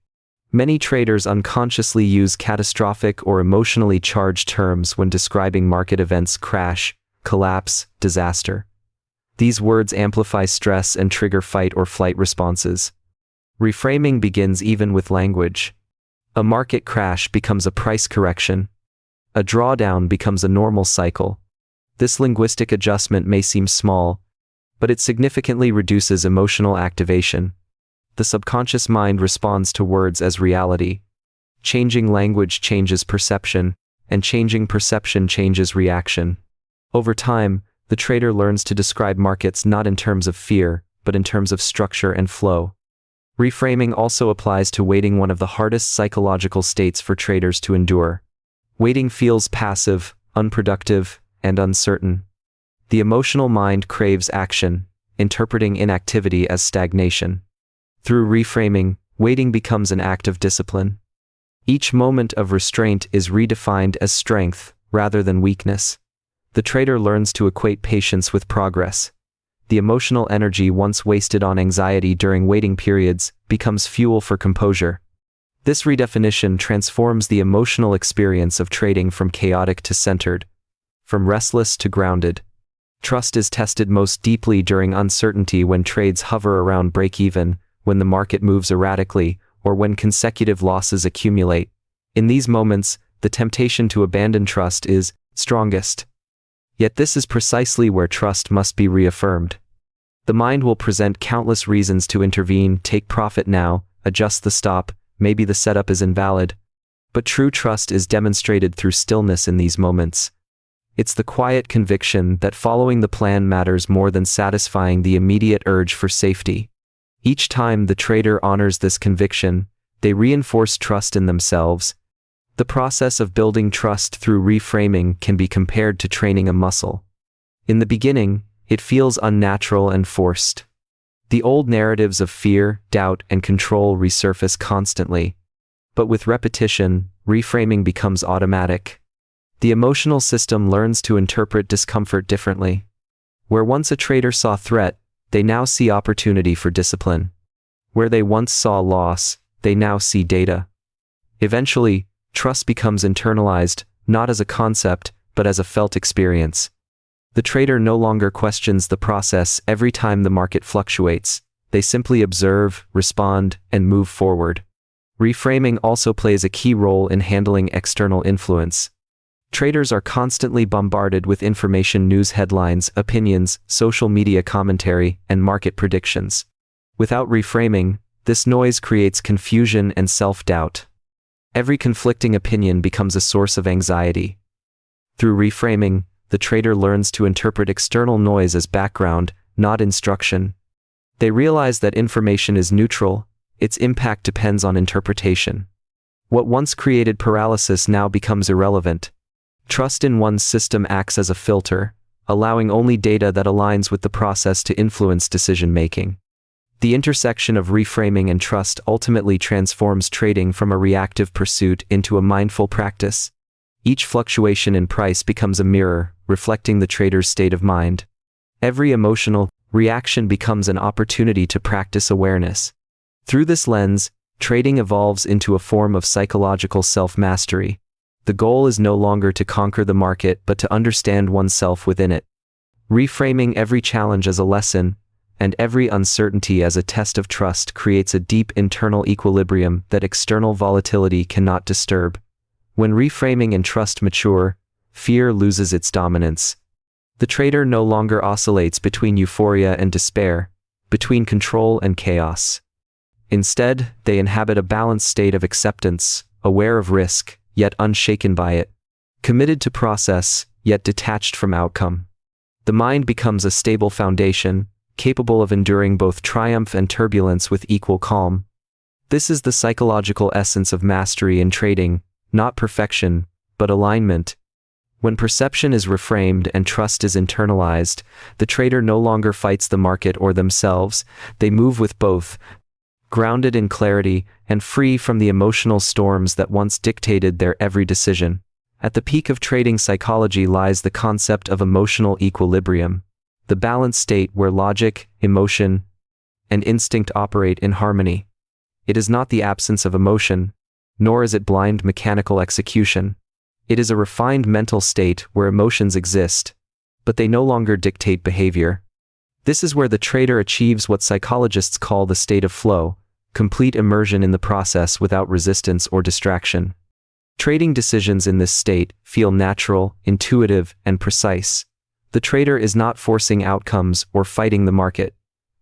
Many traders unconsciously use catastrophic or emotionally charged terms when describing market events: crash, collapse, disaster. These words amplify stress and trigger fight or flight responses. Reframing begins even with language. A market crash becomes a price correction. A drawdown becomes a normal cycle. This linguistic adjustment may seem small, but it significantly reduces emotional activation. The subconscious mind responds to words as reality. Changing language changes perception, and changing perception changes reaction. Over time, the trader learns to describe markets not in terms of fear, but in terms of structure and flow. Reframing also applies to waiting, one of the hardest psychological states for traders to endure. Waiting feels passive, unproductive, and uncertain. The emotional mind craves action, interpreting inactivity as stagnation. Through reframing, waiting becomes an act of discipline. Each moment of restraint is redefined as strength, rather than weakness. The trader learns to equate patience with progress. The emotional energy once wasted on anxiety during waiting periods becomes fuel for composure. This redefinition transforms the emotional experience of trading from chaotic to centered, from restless to grounded. Trust is tested most deeply during uncertainty, when trades hover around break-even, when the market moves erratically, or when consecutive losses accumulate. In these moments, the temptation to abandon trust is strongest. Yet this is precisely where trust must be reaffirmed. The mind will present countless reasons to intervene: take profit now, adjust the stop, maybe the setup is invalid. But true trust is demonstrated through stillness in these moments. It's the quiet conviction that following the plan matters more than satisfying the immediate urge for safety. Each time the trader honors this conviction, they reinforce trust in themselves. The process of building trust through reframing can be compared to training a muscle. In the beginning, it feels unnatural and forced. The old narratives of fear, doubt, and control resurface constantly. But with repetition, reframing becomes automatic. The emotional system learns to interpret discomfort differently. Where once a trader saw threat, they now see opportunity for discipline. Where they once saw loss, they now see data. Eventually, trust becomes internalized, not as a concept, but as a felt experience. The trader no longer questions the process every time the market fluctuates. They simply observe, respond, and move forward. Reframing also plays a key role in handling external influence. Traders are constantly bombarded with information: news headlines, opinions, social media commentary, and market predictions. Without reframing, this noise creates confusion and self-doubt. Every conflicting opinion becomes a source of anxiety. Through reframing, the trader learns to interpret external noise as background, not instruction. They realize that information is neutral, its impact depends on interpretation. What once created paralysis now becomes irrelevant. Trust in one's system acts as a filter, allowing only data that aligns with the process to influence decision-making. The intersection of reframing and trust ultimately transforms trading from a reactive pursuit into a mindful practice. Each fluctuation in price becomes a mirror, reflecting the trader's state of mind. Every emotional reaction becomes an opportunity to practice awareness. Through this lens, trading evolves into a form of psychological self-mastery. The goal is no longer to conquer the market but to understand oneself within it. Reframing every challenge as a lesson, and every uncertainty as a test of trust creates a deep internal equilibrium that external volatility cannot disturb. When reframing and trust mature, fear loses its dominance. The trader no longer oscillates between euphoria and despair, between control and chaos. Instead, they inhabit a balanced state of acceptance, aware of risk, yet unshaken by it, committed to process, yet detached from outcome. The mind becomes a stable foundation, capable of enduring both triumph and turbulence with equal calm. This is the psychological essence of mastery in trading, not perfection, but alignment. When perception is reframed and trust is internalized, the trader no longer fights the market or themselves, they move with both, grounded in clarity and free from the emotional storms that once dictated their every decision. At the peak of trading psychology lies the concept of emotional equilibrium, the balanced state where logic, emotion, and instinct operate in harmony. It is not the absence of emotion, nor is it blind mechanical execution. It is a refined mental state where emotions exist, but they no longer dictate behavior. This is where the trader achieves what psychologists call the state of flow, complete immersion in the process without resistance or distraction. Trading decisions in this state feel natural, intuitive, and precise. The trader is not forcing outcomes or fighting the market.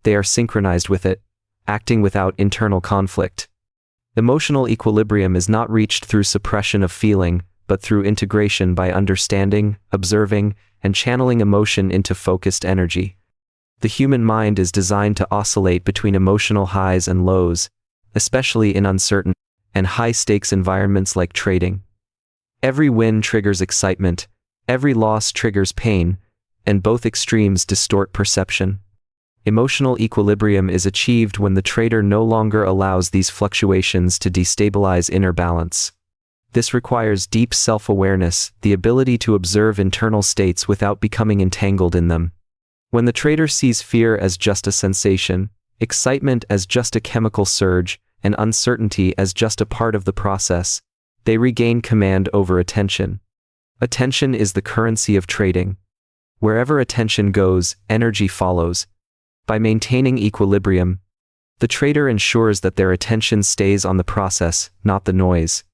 They are synchronized with it, acting without internal conflict. Emotional equilibrium is not reached through suppression of feeling, but through integration by understanding, observing, and channeling emotion into focused energy. The human mind is designed to oscillate between emotional highs and lows, especially in uncertain and high-stakes environments like trading. Every win triggers excitement, every loss triggers pain, and both extremes distort perception. Emotional equilibrium is achieved when the trader no longer allows these fluctuations to destabilize inner balance. This requires deep self-awareness, the ability to observe internal states without becoming entangled in them. When the trader sees fear as just a sensation, excitement as just a chemical surge, and uncertainty as just a part of the process, they regain command over attention. Attention is the currency of trading. Wherever attention goes, energy follows. By maintaining equilibrium, the trader ensures that their attention stays on the process, not the noise.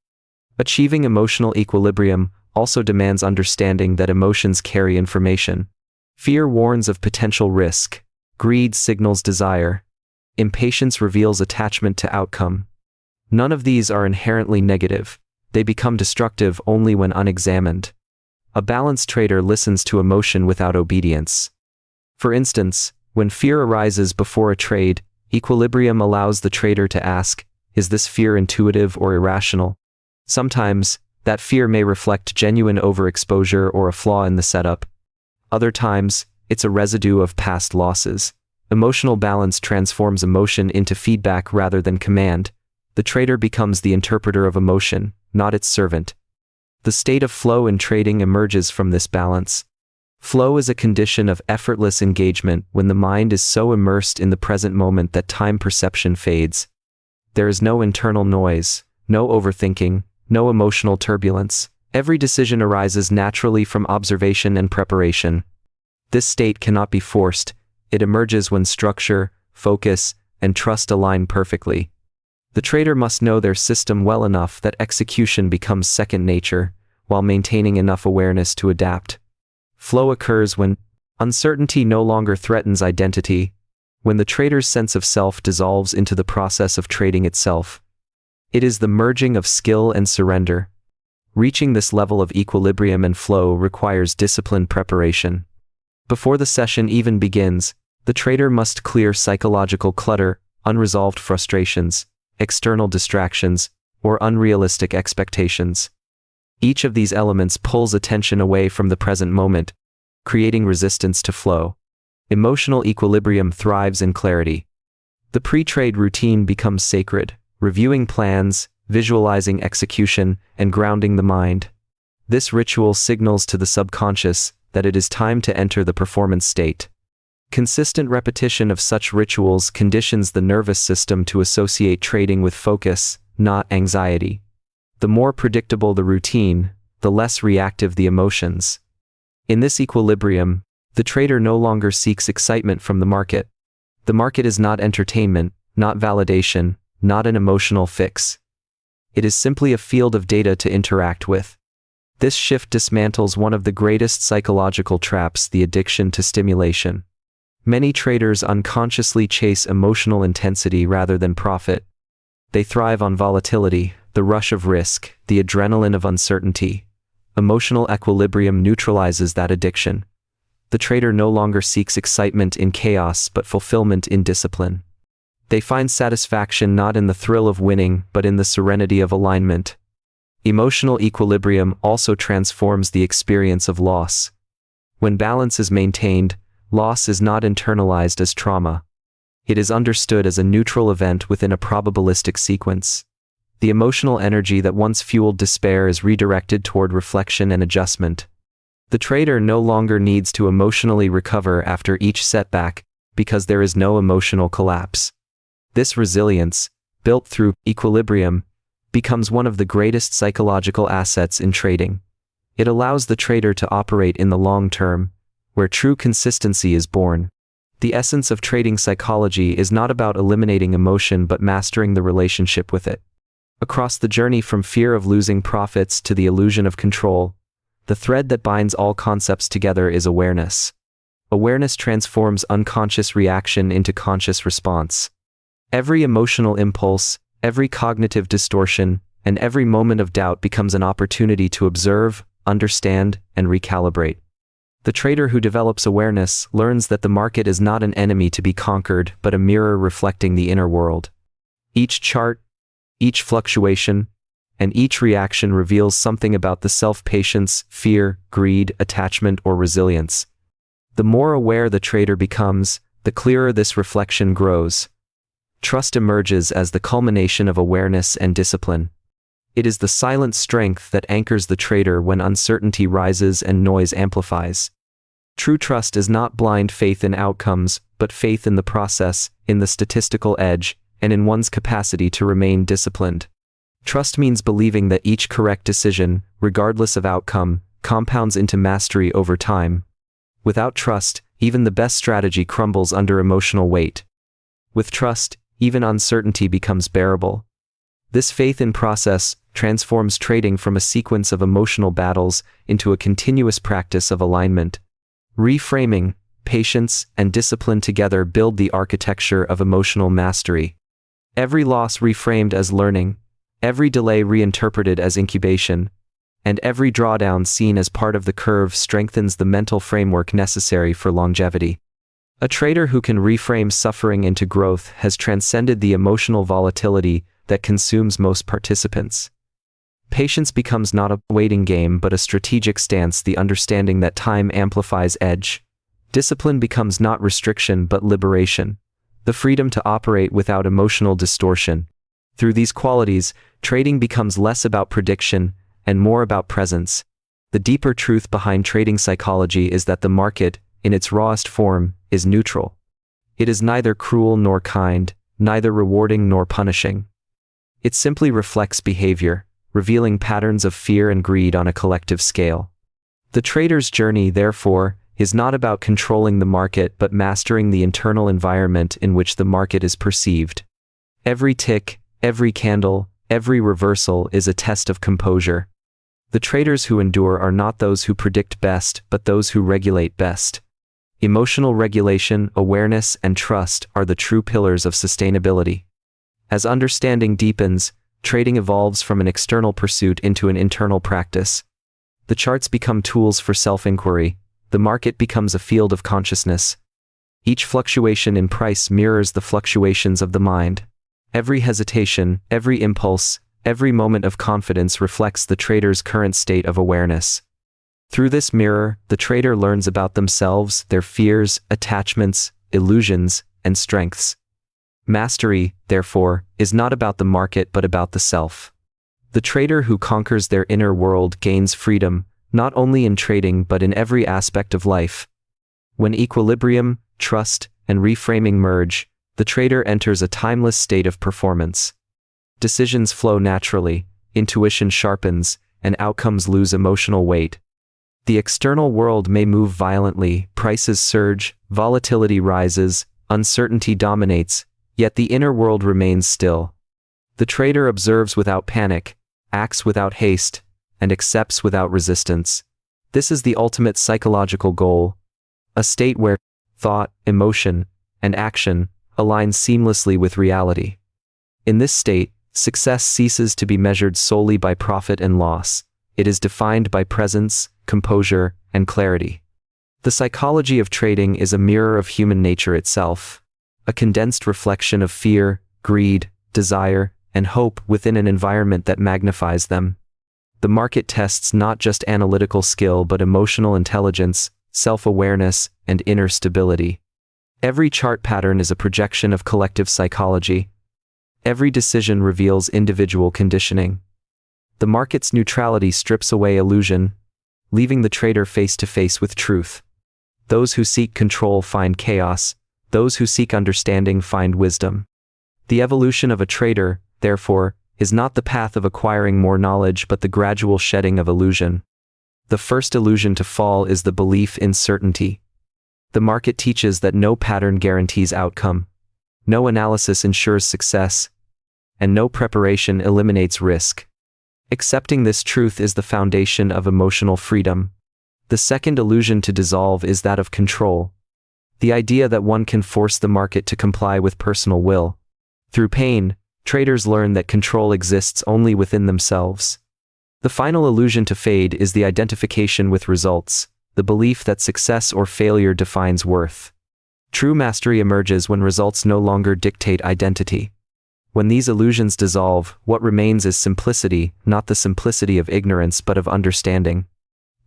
Achieving emotional equilibrium also demands understanding that emotions carry information. Fear warns of potential risk. Greed signals desire. Impatience reveals attachment to outcome. None of these are inherently negative. They become destructive only when unexamined. A balanced trader listens to emotion without obedience. For instance, when fear arises before a trade, equilibrium allows the trader to ask, is this fear intuitive or irrational? Sometimes, that fear may reflect genuine overexposure or a flaw in the setup. Other times, it's a residue of past losses. Emotional balance transforms emotion into feedback rather than command. The trader becomes the interpreter of emotion, not its servant. The state of flow in trading emerges from this balance. Flow is a condition of effortless engagement when the mind is so immersed in the present moment that time perception fades. There is no internal noise, no overthinking, no emotional turbulence. Every decision arises naturally from observation and preparation. This state cannot be forced. It emerges when structure, focus, and trust align perfectly. The trader must know their system well enough that execution becomes second nature, while maintaining enough awareness to adapt. Flow occurs when uncertainty no longer threatens identity, when the trader's sense of self dissolves into the process of trading itself. It is the merging of skill and surrender. Reaching this level of equilibrium and flow requires disciplined preparation. Before the session even begins, the trader must clear psychological clutter, unresolved frustrations, external distractions, or unrealistic expectations. Each of these elements pulls attention away from the present moment, creating resistance to flow. Emotional equilibrium thrives in clarity. The pre-trade routine becomes sacred, reviewing plans, visualizing execution, and grounding the mind. This ritual signals to the subconscious that it is time to enter the performance state. Consistent repetition of such rituals conditions the nervous system to associate trading with focus, not anxiety. The more predictable the routine, the less reactive the emotions. In this equilibrium, the trader no longer seeks excitement from the market. The market is not entertainment, not validation, not an emotional fix. It is simply a field of data to interact with. This shift dismantles one of the greatest psychological traps, the addiction to stimulation. Many traders unconsciously chase emotional intensity rather than profit. They thrive on volatility, the rush of risk, the adrenaline of uncertainty. Emotional equilibrium neutralizes that addiction. The trader no longer seeks excitement in chaos but fulfillment in discipline. They find satisfaction not in the thrill of winning but in the serenity of alignment. Emotional equilibrium also transforms the experience of loss. When balance is maintained, loss is not internalized as trauma. It is understood as a neutral event within a probabilistic sequence. The emotional energy that once fueled despair is redirected toward reflection and adjustment. The trader no longer needs to emotionally recover after each setback because there is no emotional collapse. This resilience, built through equilibrium, becomes one of the greatest psychological assets in trading. It allows the trader to operate in the long term, where true consistency is born. The essence of trading psychology is not about eliminating emotion but mastering the relationship with it. Across the journey from fear of losing profits to the illusion of control, the thread that binds all concepts together is awareness. Awareness transforms unconscious reaction into conscious response. Every emotional impulse, every cognitive distortion, and every moment of doubt becomes an opportunity to observe, understand, and recalibrate. The trader who develops awareness learns that the market is not an enemy to be conquered but a mirror reflecting the inner world. Each chart, each fluctuation, and each reaction reveals something about the self: patience, fear, greed, attachment, or resilience. The more aware the trader becomes, the clearer this reflection grows. Trust emerges as the culmination of awareness and discipline. It is the silent strength that anchors the trader when uncertainty rises and noise amplifies. True trust is not blind faith in outcomes, but faith in the process, in the statistical edge, and in one's capacity to remain disciplined. Trust means believing that each correct decision, regardless of outcome, compounds into mastery over time. Without trust, even the best strategy crumbles under emotional weight. With trust, even uncertainty becomes bearable. This faith in process transforms trading from a sequence of emotional battles into a continuous practice of alignment. Reframing, patience, and discipline together build the architecture of emotional mastery. Every loss reframed as learning, every delay reinterpreted as incubation, and every drawdown seen as part of the curve strengthens the mental framework necessary for longevity. A trader who can reframe suffering into growth has transcended the emotional volatility that consumes most participants. Patience becomes not a waiting game but a strategic stance, the understanding that time amplifies edge. Discipline becomes not restriction but liberation, the freedom to operate without emotional distortion. Through these qualities, trading becomes less about prediction and more about presence. The deeper truth behind trading psychology is that the market, in its rawest form, is neutral. It is neither cruel nor kind, neither rewarding nor punishing. It simply reflects behavior, revealing patterns of fear and greed on a collective scale. The trader's journey, therefore, is not about controlling the market but mastering the internal environment in which the market is perceived. Every tick, every candle, every reversal is a test of composure. The traders who endure are not those who predict best but those who regulate best. Emotional regulation, awareness, and trust are the true pillars of sustainability. As understanding deepens, trading evolves from an external pursuit into an internal practice. The charts become tools for self-inquiry. The market becomes a field of consciousness. Each fluctuation in price mirrors the fluctuations of the mind. Every hesitation, every impulse, every moment of confidence reflects the trader's current state of awareness. Through this mirror, the trader learns about themselves, their fears, attachments, illusions, and strengths. Mastery, therefore, is not about the market but about the self. The trader who conquers their inner world gains freedom, not only in trading but in every aspect of life. When equilibrium, trust, and reframing merge, the trader enters a timeless state of performance. Decisions flow naturally, intuition sharpens, and outcomes lose emotional weight. The external world may move violently, prices surge, volatility rises, uncertainty dominates, yet the inner world remains still. The trader observes without panic, acts without haste, and accepts without resistance. This is the ultimate psychological goal, a state where thought, emotion, and action align seamlessly with reality. In this state, success ceases to be measured solely by profit and loss. It is defined by presence, composure, and clarity. The psychology of trading is a mirror of human nature itself, a condensed reflection of fear, greed, desire, and hope within an environment that magnifies them. The market tests not just analytical skill but emotional intelligence, self-awareness, and inner stability. Every chart pattern is a projection of collective psychology. Every decision reveals individual conditioning. The market's neutrality strips away illusion, leaving the trader face to face with truth. Those who seek control find chaos, those who seek understanding find wisdom. The evolution of a trader, therefore, is not the path of acquiring more knowledge but the gradual shedding of illusion. The first illusion to fall is the belief in certainty. The market teaches that no pattern guarantees outcome, no analysis ensures success, and no preparation eliminates risk. Accepting this truth is the foundation of emotional freedom. The second illusion to dissolve is that of control. The idea that one can force the market to comply with personal will. Through pain, traders learn that control exists only within themselves. The final illusion to fade is the identification with results, the belief that success or failure defines worth. True mastery emerges when results no longer dictate identity. When these illusions dissolve, what remains is simplicity, not the simplicity of ignorance but of understanding.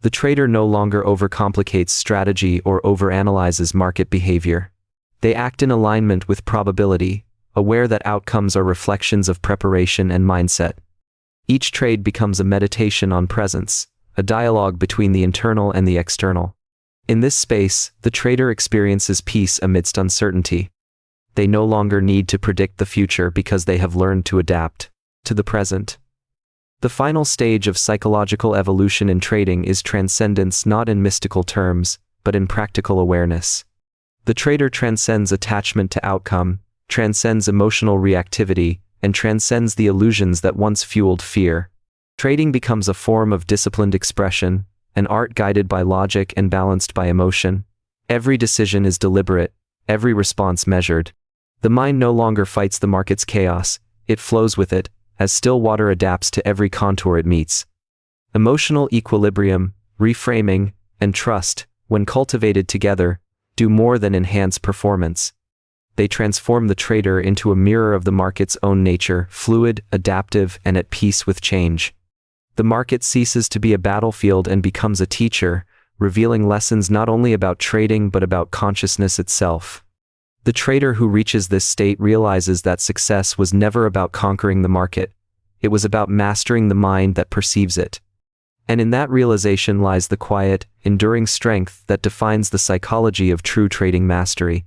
The trader no longer overcomplicates strategy or overanalyzes market behavior. They act in alignment with probability, aware that outcomes are reflections of preparation and mindset. Each trade becomes a meditation on presence, a dialogue between the internal and the external. In this space, the trader experiences peace amidst uncertainty. They no longer need to predict the future because they have learned to adapt to the present. The final stage of psychological evolution in trading is transcendence, not in mystical terms, but in practical awareness. The trader transcends attachment to outcome, transcends emotional reactivity, and transcends the illusions that once fueled fear. Trading becomes a form of disciplined expression, an art guided by logic and balanced by emotion. Every decision is deliberate, every response measured. The mind no longer fights the market's chaos, it flows with it, as still water adapts to every contour it meets. Emotional equilibrium, reframing, and trust, when cultivated together, do more than enhance performance. They transform the trader into a mirror of the market's own nature, fluid, adaptive, and at peace with change. The market ceases to be a battlefield and becomes a teacher, revealing lessons not only about trading but about consciousness itself. The trader who reaches this state realizes that success was never about conquering the market. It was about mastering the mind that perceives it. And in that realization lies the quiet, enduring strength that defines the psychology of true trading mastery.